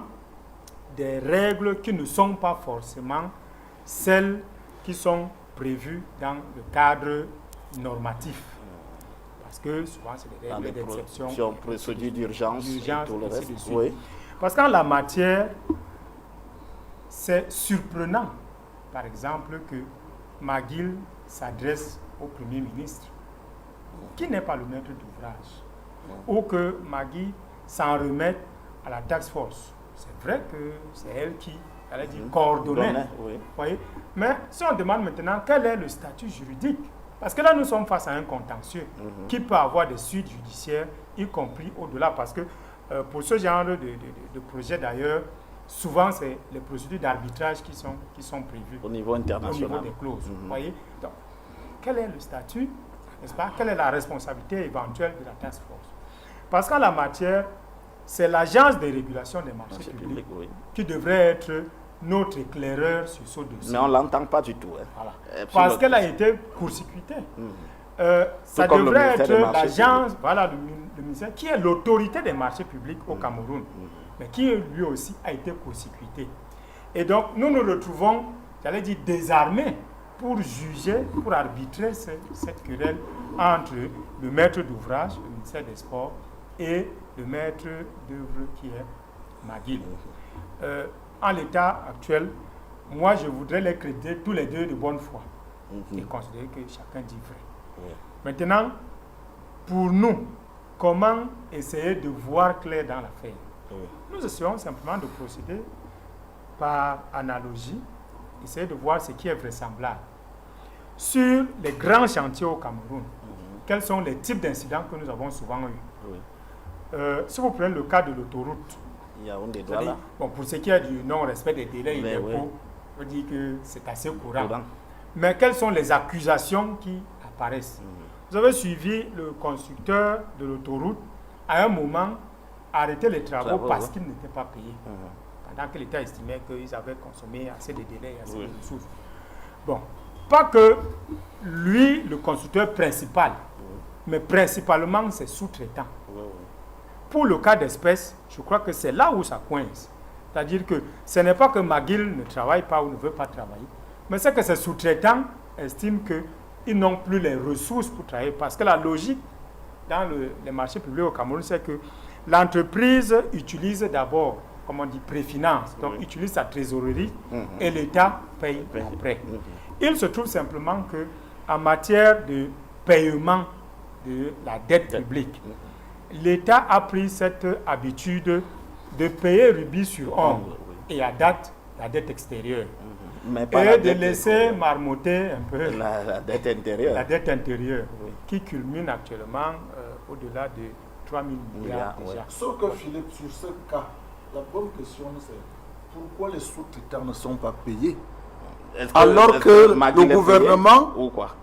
des règles qui ne sont pas forcément celles qui sont prévues dans le cadre normatif. Parce que souvent, c'est des règles d'exception. Procédures d'urgence et tout le reste. Parce qu'en la matière, c'est surprenant, par exemple, que McGill s'adresse au Premier ministre, qui n'est pas le maître d'ouvrage, ou que McGill s'en remette à la task force. C'est vrai que c'est elle qui, elle a dit, coordonnait. Voyez. Mais si on demande maintenant quel est le statut juridique, parce que là nous sommes face à un contentieux qui peut avoir des suites judiciaires, y compris au-delà, parce que pour ce genre de projet d'ailleurs, souvent c'est les procédures d'arbitrage qui sont prévues au niveau international, au niveau des clauses. Voyez. Donc, quel est le statut, n'est-ce pas? Quelle est la responsabilité éventuelle de la task force? Parce qu'en la matière, c'est l'Agence de régulation des marchés publics qui devrait être notre éclaireur sur ce dossier. Mais on ne l'entend pas du tout. Voilà. Parce qu'elle a été court-circuitée. Ça devrait être l'agence, le ministère, qui est l'autorité des marchés publics au Cameroun, mais qui lui aussi a été court-circuité. Et donc, nous nous retrouvons, j'allais dire, désarmés pour juger, pour arbitrer cette querelle entre le maître d'ouvrage, le ministère des Sports, et le maître d'œuvre qui est McGill. En l'état actuel, moi je voudrais les créditer tous les deux de bonne foi et considérer que chacun dit vrai. Maintenant, pour nous, comment essayer de voir clair dans l'affaire? Nous essayons simplement de procéder par analogie, essayer de voir ce qui est vraisemblable. Sur les grands chantiers au Cameroun, quels sont les types d'incidents que nous avons souvent eus? Si vous prenez le cas de l'autoroute, pour ce qui est du non-respect des délais et des dépôts, on dit que c'est assez courant. Mais quelles sont les accusations qui apparaissent? Vous avez suivi le constructeur de l'autoroute à un moment arrêter les travaux parce qu'ils n'étaient pas payés. Pendant que l'État estimait qu'ils avaient consommé assez de délais et assez de ressources. Bon, pas que lui, le constructeur principal, mais principalement ses sous-traitants. Pour le cas d'espèce, je crois que c'est là où ça coince. C'est-à-dire que ce n'est pas que McGill ne travaille pas ou ne veut pas travailler, mais c'est que ses sous-traitants estiment qu'ils n'ont plus les ressources pour travailler. Parce que la logique dans les marchés publics au Cameroun, c'est que l'entreprise utilise d'abord, comme on dit, préfinance, donc utilise sa trésorerie et l'État paye après. Il se trouve simplement qu'en matière de paiement de la dette publique, l'État a pris cette habitude de payer rubis sur ongle et à date la dette extérieure. Mais et de laisser marmotter un peu la dette intérieure. La dette intérieure qui culmine actuellement au-delà de 3 000 milliards déjà. Sauf que Philippe, sur ce cas, la bonne question c'est pourquoi les sous-traitants ne sont pas payés alors que le gouvernement ou quoi?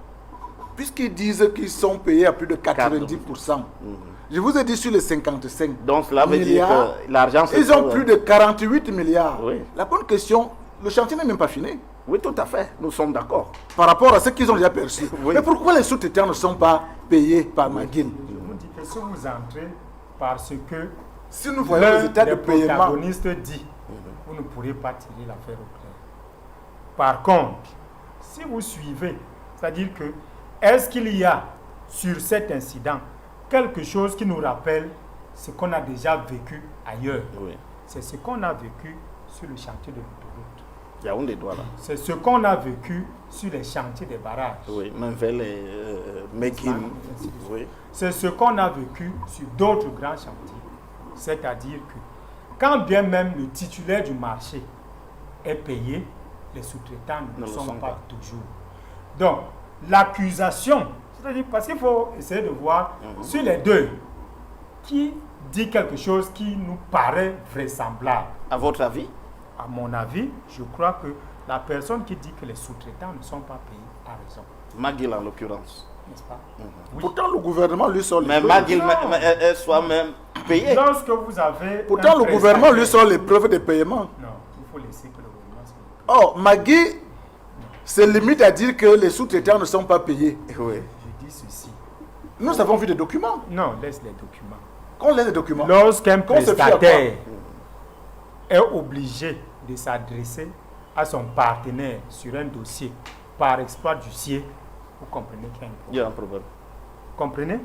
puisqu'ils disent qu'ils sont payés à plus de 90%, je vous ai dit sur les 55 Donc cela veut dire milliards, que l'argent... ils ont plus de 48 milliards. Oui. La bonne question, le chantier n'est même pas fini. Oui, tout à fait, nous sommes d'accord. Par rapport à ce qu'ils ont déjà perçu. Oui. Mais pourquoi les sous-traitants ne sont pas payés par McGill? Je vous dis que si vous entrez parce que Si nous voyons les l'un états de des paiement, protagonistes dit, vous ne pourrez pas tirer l'affaire au clair. Par contre, si vous suivez, c'est-à-dire que, est-ce qu'il y a sur cet incident quelque chose qui nous rappelle ce qu'on a déjà vécu ailleurs? Oui. C'est ce qu'on a vécu sur le chantier de l'autoroute. Yaoundé doit là. C'est ce qu'on a vécu sur les chantiers des barrages. Oui, Menvel et Mekin. Oui. C'est ce qu'on a vécu sur d'autres grands chantiers. C'est-à-dire que quand bien même le titulaire du marché est payé, les sous-traitants ne le sont pas toujours. Donc, l'accusation, c'est-à-dire parce qu'il faut essayer de voir sur les deux, qui dit quelque chose qui nous paraît vraisemblable. À votre avis? À mon avis, je crois que la personne qui dit que les sous-traitants ne sont pas payés a raison. McGill en l'occurrence. N'est-ce pas? Oui. pourtant le gouvernement lui sort les Mais preuves. McGill est soi-même payé. Lorsque vous avez... Pourtant un le gouvernement lui prestataire- sort les preuves de paiement. Non, il faut laisser que le gouvernement se le Or, Magui se limite à dire que les sous-traitants ne sont pas payés. Oui. Je dis ceci. Nous avons vu des documents. Non, laisse les documents. Qu'on laisse les documents. Lorsqu'un Qu'on se fie à prestataire est obligé de s'adresser à son partenaire sur un dossier par exploit d'huissier, vous comprenez qu'il y a un Il y problème. a un problème. Vous comprenez?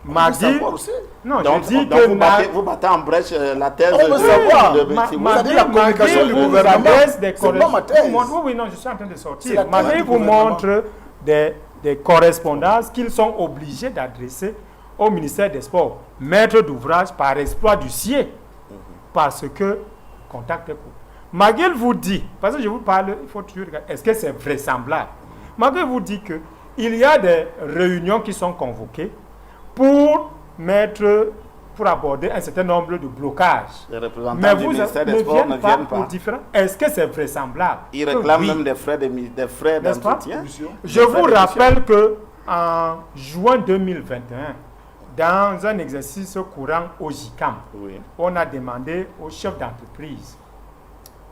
On M'a veut dit... savoir aussi. Non, Donc, je dis donc que vous battez en brèche la thèse On veut savoir. de Ma- C'est-à-dire la communication du gouvernement. C'est pas ma thèse. Oui, oui, non, je suis en train de C'est sortir. la thèse Magué du vous gouvernement. montre des correspondances qu'ils sont obligés d'adresser au ministère des Sports, maître d'ouvrage par exploit d'huissier, parce que contact est court. Maguel vous dit, parce que je vous parle, il faut toujours regarder, est-ce que c'est vraisemblable? Maguel vous dit que il y a des réunions qui sont convoquées pour aborder un certain nombre de blocages. Les représentants Mais du vous ministère ne des Sports viennent ne pas viennent pour pas. différents. Est-ce que c'est vraisemblable? Ils Que réclament oui. même des frais N'est-ce pas? d'entretien. Je vous rappelle que en juin 2021, dans un exercice courant au JICAM, Oui. on a demandé aux chefs d'entreprise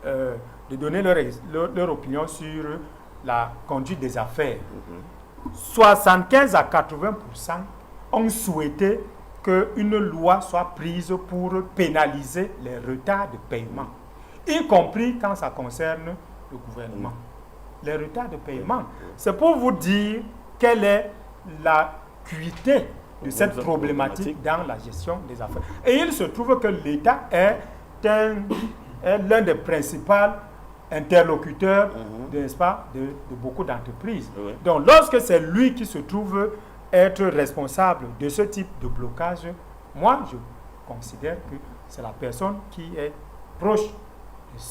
de donner leur opinion sur la conduite des affaires. 75 à 80% ont souhaité qu'une loi soit prise pour pénaliser les retards de paiement, y compris quand ça concerne le gouvernement. Les retards de paiement, c'est pour vous dire quelle est l'acuité de cette problématique dans la gestion des affaires. Et il se trouve que l'État est l'un des principaux interlocuteurs, n'est-ce pas, de beaucoup d'entreprises. Oui. Donc, lorsque c'est lui qui se trouve être responsable de ce type de blocage, moi, je considère que c'est la personne qui est proche de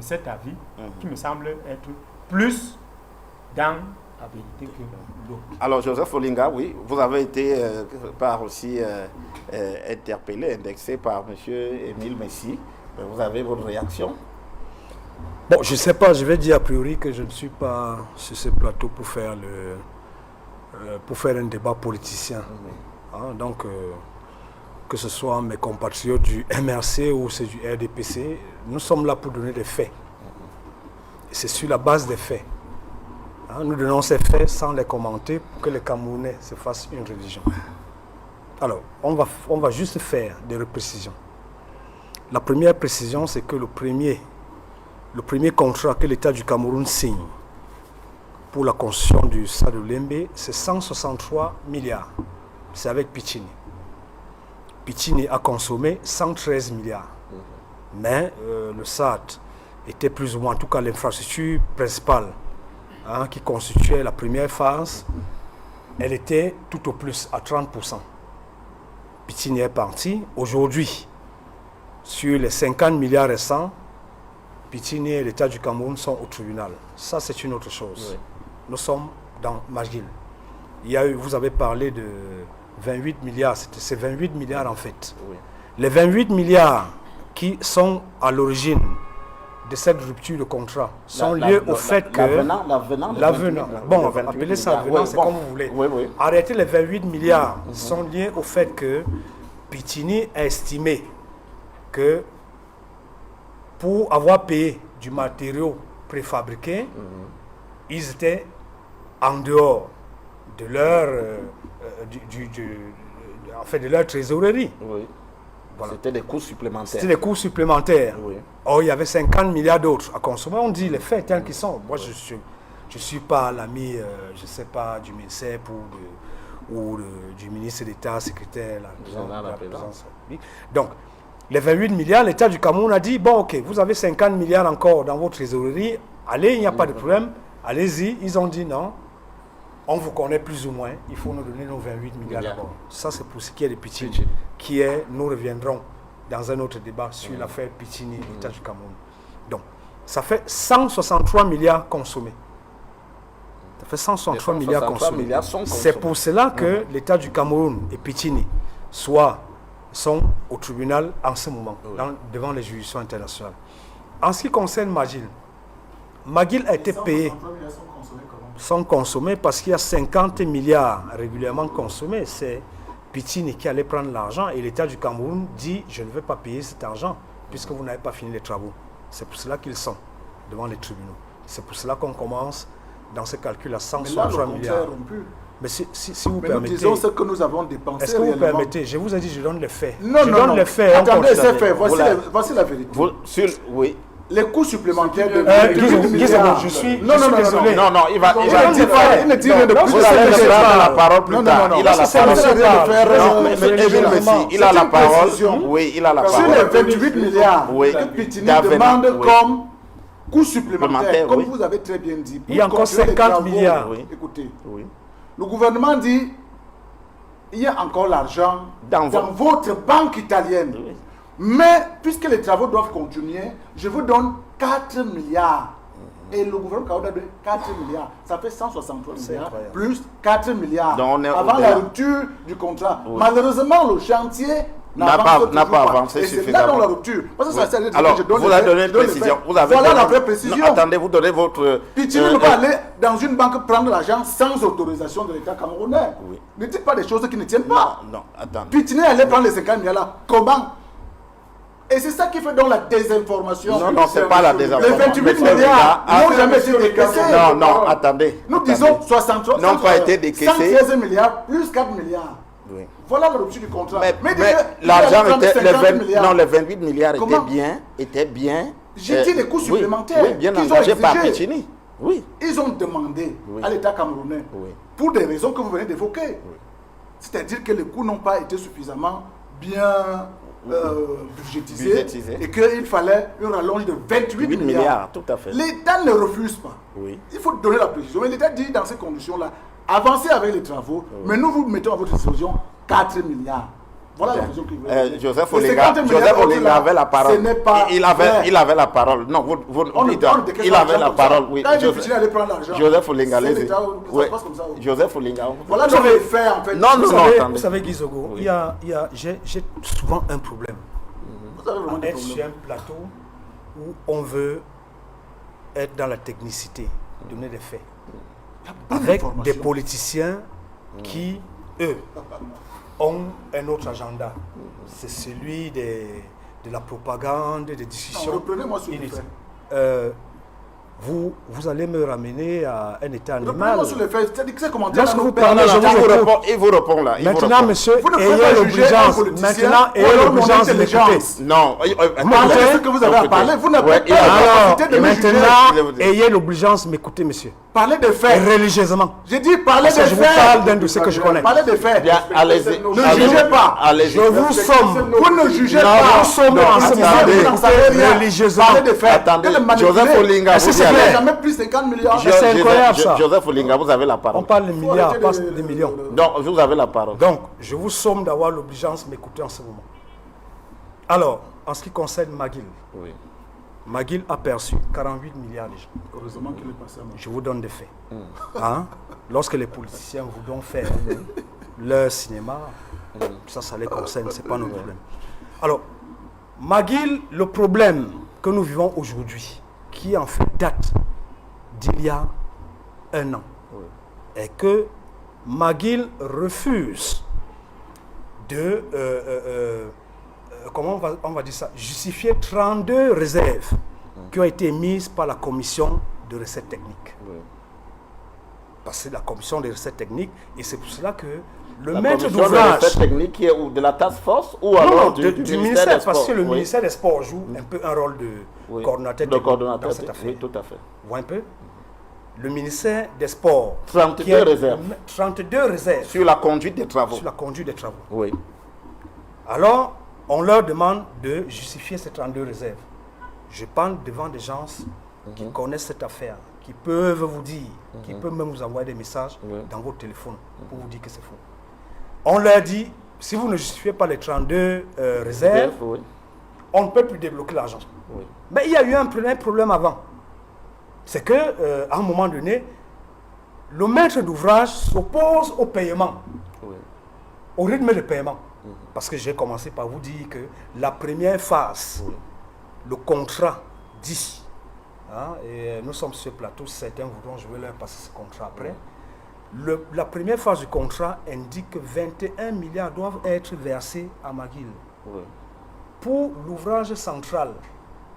cet avis qui me semble être plus dans la vérité que l'autre. Alors, Joseph Olinga, oui, vous avez été aussi interpellé, indexé par M. Émile Messi. Vous avez votre réaction? Bon, je ne sais pas, je vais dire a priori que je ne suis pas sur ce plateau pour faire un débat politicien. Hein, donc, que ce soit mes compatriotes du MRC ou ceux du RDPC, nous sommes là pour donner des faits. Et c'est sur la base des faits. Hein, nous donnons ces faits sans les commenter pour que les Camerounais se fassent une religion. Alors, on va juste faire des précisions. La première précision, c'est que le premier contrat que l'État du Cameroun signe pour la construction du stade de Lembe, c'est 163 milliards. C'est avec Pichini. Pichini a consommé 113 milliards. Mais le stade était plus ou moins, en tout cas l'infrastructure principale, qui constituait la première phase, elle était tout au plus à 30%. Pichini est parti. Aujourd'hui, sur les 50 milliards restants, Pichini et l'État du Cameroun sont au tribunal. Ça, c'est une autre chose. Oui. Nous sommes dans McGill. Vous avez parlé de 28 milliards. C'est 28 milliards en fait. Oui. Les 28 milliards qui sont à l'origine de cette rupture de contrat sont liés au fait que... L'avenant. Bon, appelez ça avenant, c'est comme vous voulez. Oui. Arrêtez les 28 milliards sont liés au fait que Pittini a estimé que pour avoir payé du matériau préfabriqué, ils étaient en dehors de leur, de leur trésorerie. Oui. Voilà. C'était des coûts supplémentaires. C'était des coûts supplémentaires. Oui. Or, il y avait 50 milliards d'autres à consommer. On dit les faits tels qu'ils sont. Moi, je suis pas l'ami, je ne sais pas, du MINSEP ou du ministre d'État, secrétaire de la présidence. Donc, les 28 milliards, l'État du Cameroun a dit, bon, ok, vous avez 50 milliards encore dans votre trésorerie, allez, il n'y a pas de problème, allez-y. Ils ont dit non, on vous connaît plus ou moins, il faut nous donner nos 28 milliards d'abord. Ça, c'est pour ce qui est de Pittini, qui est, nous reviendrons dans un autre débat sur l'affaire Pittini, l'État du Cameroun. Donc, ça fait 163 milliards consommés. Ça fait 163 milliards consommés. C'est pour cela que l'État du Cameroun et Pittini sont au tribunal en ce moment, devant les juridictions internationales. En ce qui concerne Magil a été payé. Sont consommés parce qu'il y a 50 milliards régulièrement consommés. C'est Pittini qui allait prendre l'argent et l'État du Cameroun dit je ne vais pas payer cet argent puisque vous n'avez pas fini les travaux. C'est pour cela qu'ils sont devant les tribunaux. C'est pour cela qu'on commence dans ce calcul à 163 milliards. Mais si vous permettez... Nous disons ce que nous avons dépensé. Est-ce que vous permettez? Je vous ai dit je donne les faits. Non, je donne les faits. Attendez, c'est fait. Voici la vérité. Oui. Les coûts supplémentaires de... je suis désolé. Non, il ne dit rien de plus. Vous allez prendre la parole plus tard. Il a la parole. Il a la parole. Oui, il a la parole. Sur les 28 milliards que Pittini demande comme coûts supplémentaires, comme vous avez très bien dit. Il y a encore 50 milliards. Écoutez, le gouvernement dit il y a encore l'argent dans votre banque italienne. Mais puisque les travaux doivent continuer, je vous donne 4 milliards. Et le gouvernement a donné 4 milliards. Ça fait 163 milliards plus 4 milliards avant la rupture du contrat. Oui. Malheureusement, le chantier n'a pas avancé suffisamment. Et c'est là dans la rupture. Parce que ça, alors, vous avez donné une précision. Voilà la vraie précision. Non, attendez, vous donnez votre... Pittini ne peut pas aller dans une banque prendre l'argent sans autorisation de l'État camerounais. Oui. Ne dites pas des choses qui ne tiennent pas. Non, attendez. Pittini allait prendre les 50 milliards là. Comment? Et c'est ça qui fait donc la désinformation. Non, c'est pas la désinformation. Les 28 milliards n'ont jamais été décaissés. Non, attendez. Nous disons 63. N'ont pas été décaissés. 113 milliards plus 4 milliards. Oui. Voilà la rupture du contrat. Mais l'argent était... les 28 milliards étaient bien... J'ai dit les coûts supplémentaires. Oui, bien engagés par Pittini. Oui. Ils ont demandé à l'État camerounais, pour des raisons que vous venez d'évoquer. C'est-à-dire que les coûts n'ont pas été suffisamment bien... budgétisé et qu'il fallait une rallonge de 28 milliards. Tout à fait. L'État ne refuse pas. Oui. Il faut donner la précision. Mais l'État dit dans ces conditions-là, avancez avec les travaux, mais nous vous mettons à votre disposition 4 milliards. Voilà la précision qu'il veut. Joseph Olinga avait la parole. Ce n'est pas il avait la parole. Non, il avait la parole. Oui. Joseph Olinga, allez-y. Joseph Olinga. Voilà ce que fait en fait. Non, vous savez, Guizogo, j'ai souvent un problème. Vous avez vraiment être sur un plateau où on veut être dans la technicité, donner des faits. Avec des politiciens qui, eux, ont un autre agenda. C'est celui de la propagande, des discussions. Reprenez-moi sur les faits. Vous allez me ramener à un état animal. Sur les faits. Lorsque vous parlez, il vous répond là. Maintenant, monsieur, ayez l'obligeance. Maintenant, ayez l'obligeance de m'écouter. Non. Parlez de ce que vous avez à parler. Vous n'avez pas la capacité de me juger. Maintenant, ayez l'obligeance de m'écouter, monsieur. Parlez des faits. Religieusement. J'ai dit parlez des faits. Je vous parle d'un dossier que je connais. Parlez des faits. Bien, allez-y. Ne jugez pas. Je vous somme. Vous ne jugez pas. Nous sommes en ce moment religieusement. Parlez des faits. Attendez, Joseph Olinga, vous avez jamais plus 50 milliards. C'est incroyable ça. Joseph Olinga, vous avez la parole. On parle de milliards, pas de millions. Donc, vous avez la parole. Donc, je vous somme d'avoir l'obligeance de m'écouter en ce moment. Alors, en ce qui concerne Magil, Magil a perçu 48 milliards déjà. Heureusement qu'il est passé à moi. Je vous donne des faits. Lorsque les politiciens voudront faire leur cinéma, ça les concerne, ce n'est pas notre problème. Alors, Magil, le problème que nous vivons aujourd'hui, qui en fait date d'il y a un an, est que McGill refuse de, comment on va dire ça, justifier 32 réserves qui ont été mises par la commission de recettes techniques. Parce que la commission des recettes techniques, et c'est pour cela que le maître d'ouvrage... La commission des recettes techniques qui est de la task force ou alors du ministère des Sports? Parce que le ministère des Sports joue un peu un rôle de coordonnateur dans cette affaire. Oui, tout à fait. Vous voyez un peu? Le ministère des Sports... 32 réserves. 32 réserves. Sur la conduite des travaux. Sur la conduite des travaux. Oui. Alors, on leur demande de justifier ces 32 réserves. Je parle devant des gens qui connaissent cette affaire, qui peuvent vous dire, qui peuvent même vous envoyer des messages dans votre téléphone pour vous dire que c'est faux. On leur dit, si vous ne justifiez pas les 32 réserves, on ne peut plus débloquer l'argent. Mais il y a eu un problème avant. C'est qu'à un moment donné, le maître d'ouvrage s'oppose au paiement, au rythme de paiement. Parce que j'ai commencé par vous dire que la première phase, le contrat dit, et nous sommes sur ce plateau, certains voudront, je vais leur passer ce contrat après. La première phase du contrat indique que 21 milliards doivent être versés à McGill. Pour l'ouvrage central,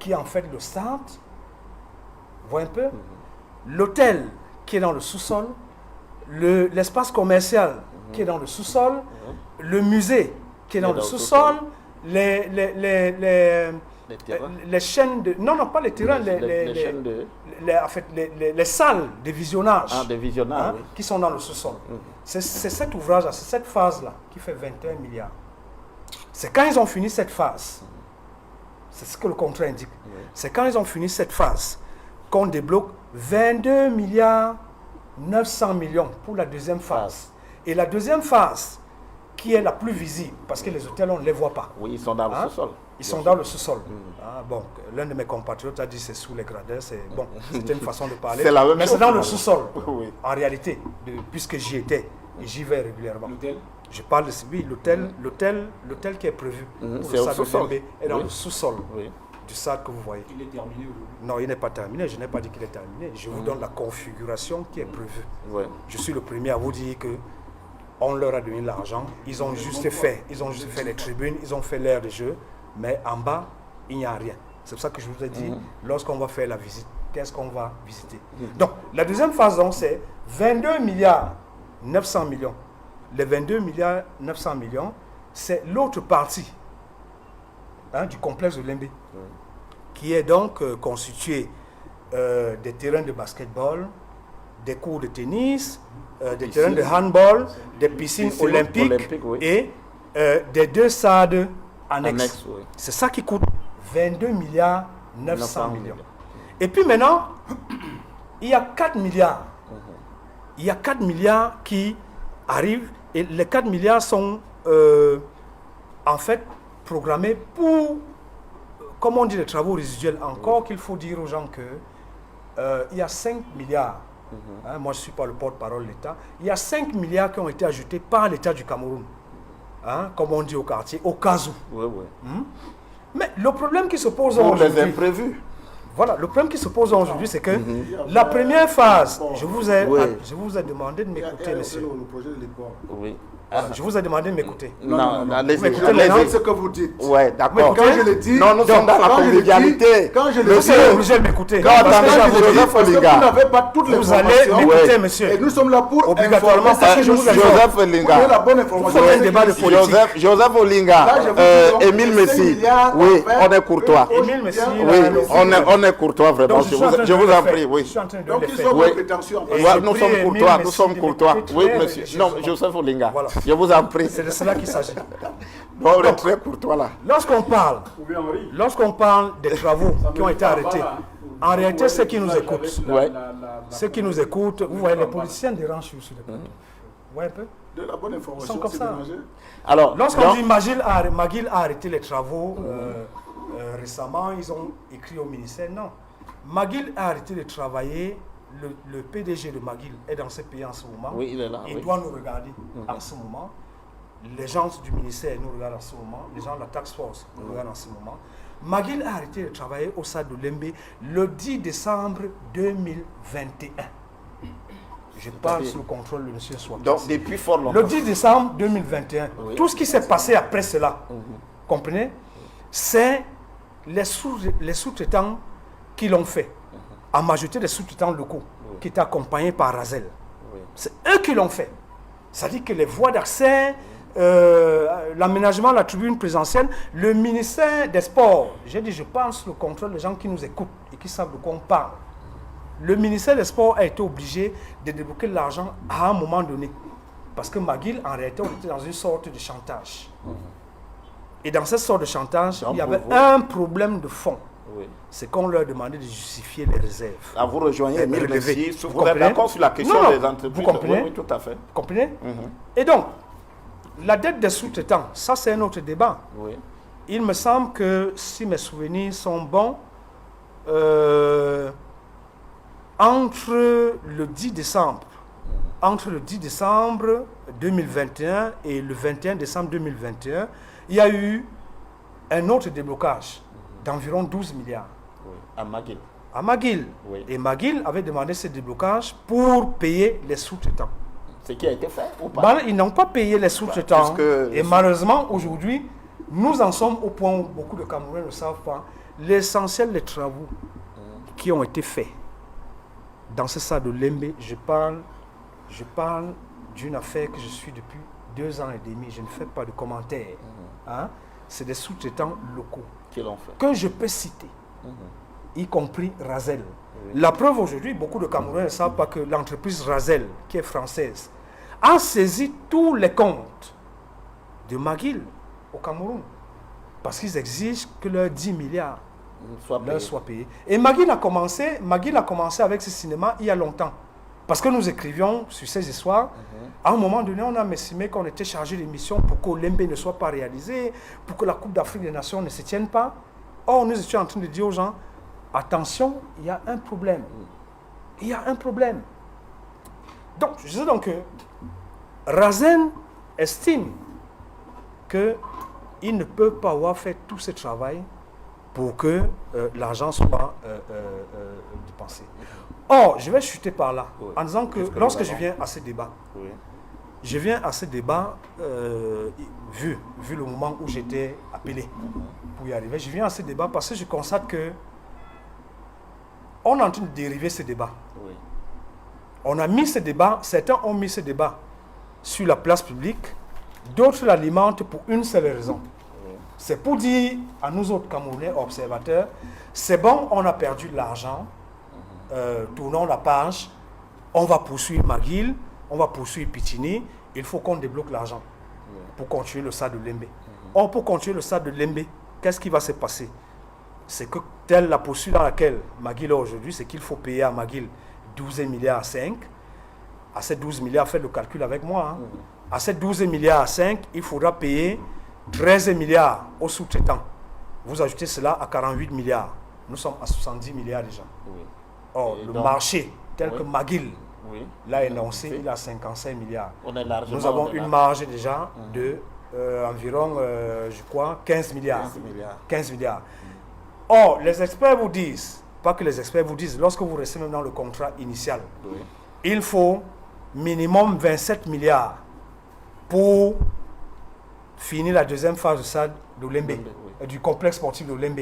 qui est en fait le stade, vous voyez un peu, l'hôtel qui est dans le sous-sol, l'espace commercial qui est dans le sous-sol, le musée qui est dans le sous-sol, les chaînes de... Non, pas les terrains, les salles de visionnage, qui sont dans le sous-sol. C'est cet ouvrage-là, c'est cette phase-là qui fait 21 milliards. C'est quand ils ont fini cette phase, c'est ce que le contrat indique, c'est quand ils ont fini cette phase qu'on débloque 22 milliards 900 millions pour la deuxième phase. Et la deuxième phase, qui est la plus visible, parce que les hôtels, on ne les voit pas. Oui, ils sont dans le sous-sol. Ils sont dans le sous-sol. Bon, l'un de mes compatriotes a dit c'est sous les gradins, bon, c'était une façon de parler. C'est la même mais chose. C'est dans le sous-sol. En réalité, puisque j'y étais, et j'y vais régulièrement. L'hôtel? Je parle de l'hôtel qui est prévu pour le stade de Dembé est dans le sous-sol du stade que vous voyez. Il est terminé aujourd'hui? Non, il n'est pas terminé. Je n'ai pas dit qu'il est terminé. Je vous donne la configuration qui est prévue. Je suis le premier à vous dire que on leur a donné l'argent. Ils ont juste fait les tribunes, ils ont fait l'aire de jeu, mais en bas, il n'y a rien. C'est pour ça que je vous ai dit, lorsqu'on va faire la visite, qu'est-ce qu'on va visiter? Donc, la deuxième phase, c'est 22 milliards 900 millions. Les 22 milliards 900 millions, c'est l'autre partie du complexe de Lembe, qui est donc constitué des terrains de basketball, des cours de tennis, des terrains de handball, des piscines olympiques et des 2 stades annexes. C'est ça qui coûte 22 milliards 900 millions. Et puis maintenant, il y a 4 milliards. Il y a 4 milliards qui arrivent et les 4 milliards sont en fait programmés pour, comme on dit, les travaux résiduels. Encore qu'il faut dire aux gens que il y a 5 milliards. Moi, je ne suis pas le porte-parole de l'État. Il y a 5 milliards qui ont été ajoutés par l'État du Cameroun. Comme on dit au quartier, au cas où. Mais le problème qui se pose aujourd'hui... Pour les imprévus. Voilà, le problème qui se pose aujourd'hui, c'est que la première phase, je vous ai demandé de m'écouter, monsieur. Je vous ai demandé de m'écouter. Non, allez-y. Ce que vous dites. Ouais, d'accord. Quand je le dis, non, nous sommes dans la convivialité. Quand je le dis, vous êtes obligé de m'écouter. Quand vous n'avez pas toutes les informations. Vous allez m'écouter, monsieur. Et nous sommes là pour obligatoirement parce que je vous Joseph Olinga. la bonne information. Un débat de politique. Joseph Olinga. Émile Messi. Oui, on est courtois. Émile Messi. Oui, on est courtois vraiment. Je vous en prie, oui. Donc ils sont vos prétentions. Nous sommes courtois, nous sommes courtois. Oui, monsieur. Non, Joseph Olinga. Je vous en prie. C'est de cela qu'il s'agit. Bon, on est très courtois là. Lorsqu'on parle des travaux qui ont été arrêtés, en réalité, ceux qui nous écoutent, vous voyez, les politiciens dérangent sur les plateaux. Vous voyez un peu? De la bonne information. Ils sont comme ça. Alors, lorsqu'on dit McGill a arrêté les travaux récemment, ils ont écrit au ministère. Non. McGill a arrêté de travailler. Le PDG de McGill est dans ce pays en ce moment. Oui, il est là. Il doit nous regarder en ce moment. Les gens du ministère nous regardent en ce moment. Les gens de la task force nous regardent en ce moment. Maguil a arrêté de travailler au stade de Lembe le 10 décembre 2021. Je parle sous le contrôle de M. Swakis. Donc, depuis fort longtemps. Le 10 décembre 2021. Oui. Tout ce qui s'est passé après cela, comprenez, c'est les sous-traitants qui l'ont fait. En majorité des sous-traitants locaux, qui étaient accompagnés par Razel. C'est eux qui l'ont fait. C'est-à-dire que les voies d'accès, l'aménagement de la tribune présidentielle, le ministère des Sports, j'ai dit, je parle sous le contrôle des gens qui nous écoutent et qui savent de quoi on parle. Le ministère des Sports a été obligé de débloquer l'argent à un moment donné. Parce que Maguil, en réalité, on était dans une sorte de chantage. Et dans cette sorte de chantage, il y avait un problème de fond. Oui. C'est qu'on leur demandait de justifier les réserves. Ah, vous rejoignez Emile Messi, vous êtes d'accord sur la question des entreprises? Vous comprenez? Oui, tout à fait. Vous comprenez? Et donc, la dette des sous-traitants, ça c'est un autre débat. Oui. Il me semble que, si mes souvenirs sont bons, entre le 10 décembre 2021 et le 21 décembre 2021, il y a eu un autre déblocage d'environ 12 milliards. Oui. À Maguil. À Maguil. Oui. Et Maguil avait demandé ce déblocage pour payer les sous-traitants. Ce qui a été fait ou pas? Ils n'ont pas payé les sous-traitants. Et malheureusement, aujourd'hui, nous en sommes au point où beaucoup de Camerounais ne savent pas l'essentiel des travaux qui ont été faits. Dans ce stade de Lembe, je parle d'une affaire que je suis depuis 2 ans et demi. Je ne fais pas de commentaires. C'est des sous-traitants locaux que je peux citer, y compris Razel. Oui. La preuve aujourd'hui, beaucoup de Camerounais ne savent pas que l'entreprise Razel, qui est française, a saisi tous les comptes de Maguil au Cameroun. Parce qu'ils exigent que leurs 10 milliards soient payés. Et Maguil a commencé avec ce cinéma il y a longtemps. Parce que nous écrivions sur ces histoires. À un moment donné, on a estimé qu'on était chargé de mission pour que l'Olembe ne soit pas réalisé, pour que la Coupe d'Afrique des Nations ne se tienne pas. Or, nous étions en train de dire aux gens, attention, il y a un problème. Il y a un problème. Donc, je dis donc que Razen estime qu'il ne peut pas avoir fait tout ce travail pour que l'argent soit dépensé. Or, je vais chuter par là, en disant que lorsque je viens à ce débat, je viens à ce débat, vu le moment où j'étais appelé pour y arriver, je viens à ce débat parce que je constate que on est en train de dériver ce débat. On a mis ce débat, certains ont mis ce débat sur la place publique, d'autres l'alimentent pour une seule raison. C'est pour dire à nous autres Camerounais observateurs, c'est bon, on a perdu de l'argent, tournons la page, on va poursuivre Maguil, on va poursuivre Pitini, il faut qu'on débloque l'argent pour continuer le stade de Lembe. Or, pour continuer le stade de Lembe, qu'est-ce qui va se passer? C'est que telle la poursuite dans laquelle Maguil est aujourd'hui, c'est qu'il faut payer à Maguil 12 milliards à 5. À ces 12 milliards, faites le calcul avec moi. À ces 12 milliards à 5, il faudra payer 13 milliards aux sous-traitants. Vous ajoutez cela à 48 milliards. Nous sommes à 70 milliards déjà. Or, le marché, tel que Maguil l'a énoncé, il a 55 milliards. Nous avons une marge déjà de environ, je crois, 15 milliards. 15 milliards. Or, les experts vous disent, pas que les experts vous disent, lorsque vous restez même dans le contrat initial, il faut minimum 27 milliards pour finir la deuxième phase du stade de Lembe, du complexe sportif de Lembe.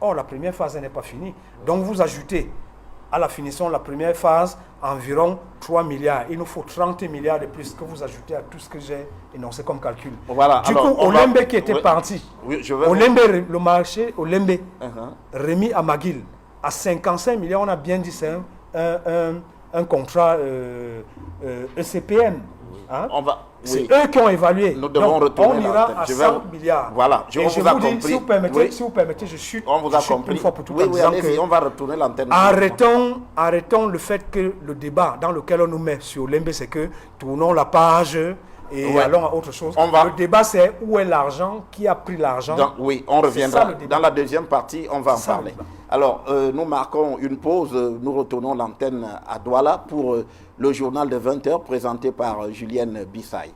Or, la première phase n'est pas finie. Donc, vous ajoutez à la finition de la première phase environ 3 milliards. Il nous faut 30 milliards de plus que vous ajoutez à tout ce que j'ai énoncé comme calcul. Voilà, du coup, Lembe qui était parti, Lembe, le marché Lembe remis à Maguil à 55 milliards, on a bien dit c'est un contrat ECPM. Hein? C'est eux qui ont évalué. Nous devons retourner. On ira à 100 milliards. Voilà, je vous ai compris. Si vous permettez, je chute. On vous a compris. Une fois pour toutes on va retourner l'antenne. Arrêtons le fait que le débat dans lequel on nous met sur Lembe, c'est que tournons la page et allons à autre chose. Le débat, c'est où est l'argent, qui a pris l'argent. Oui, on reviendra. Dans la deuxième partie, on va en parler. Alors, nous marquons une pause. Nous retournons l'antenne à Douala pour le journal de 20h présenté par Julienne Bissaï.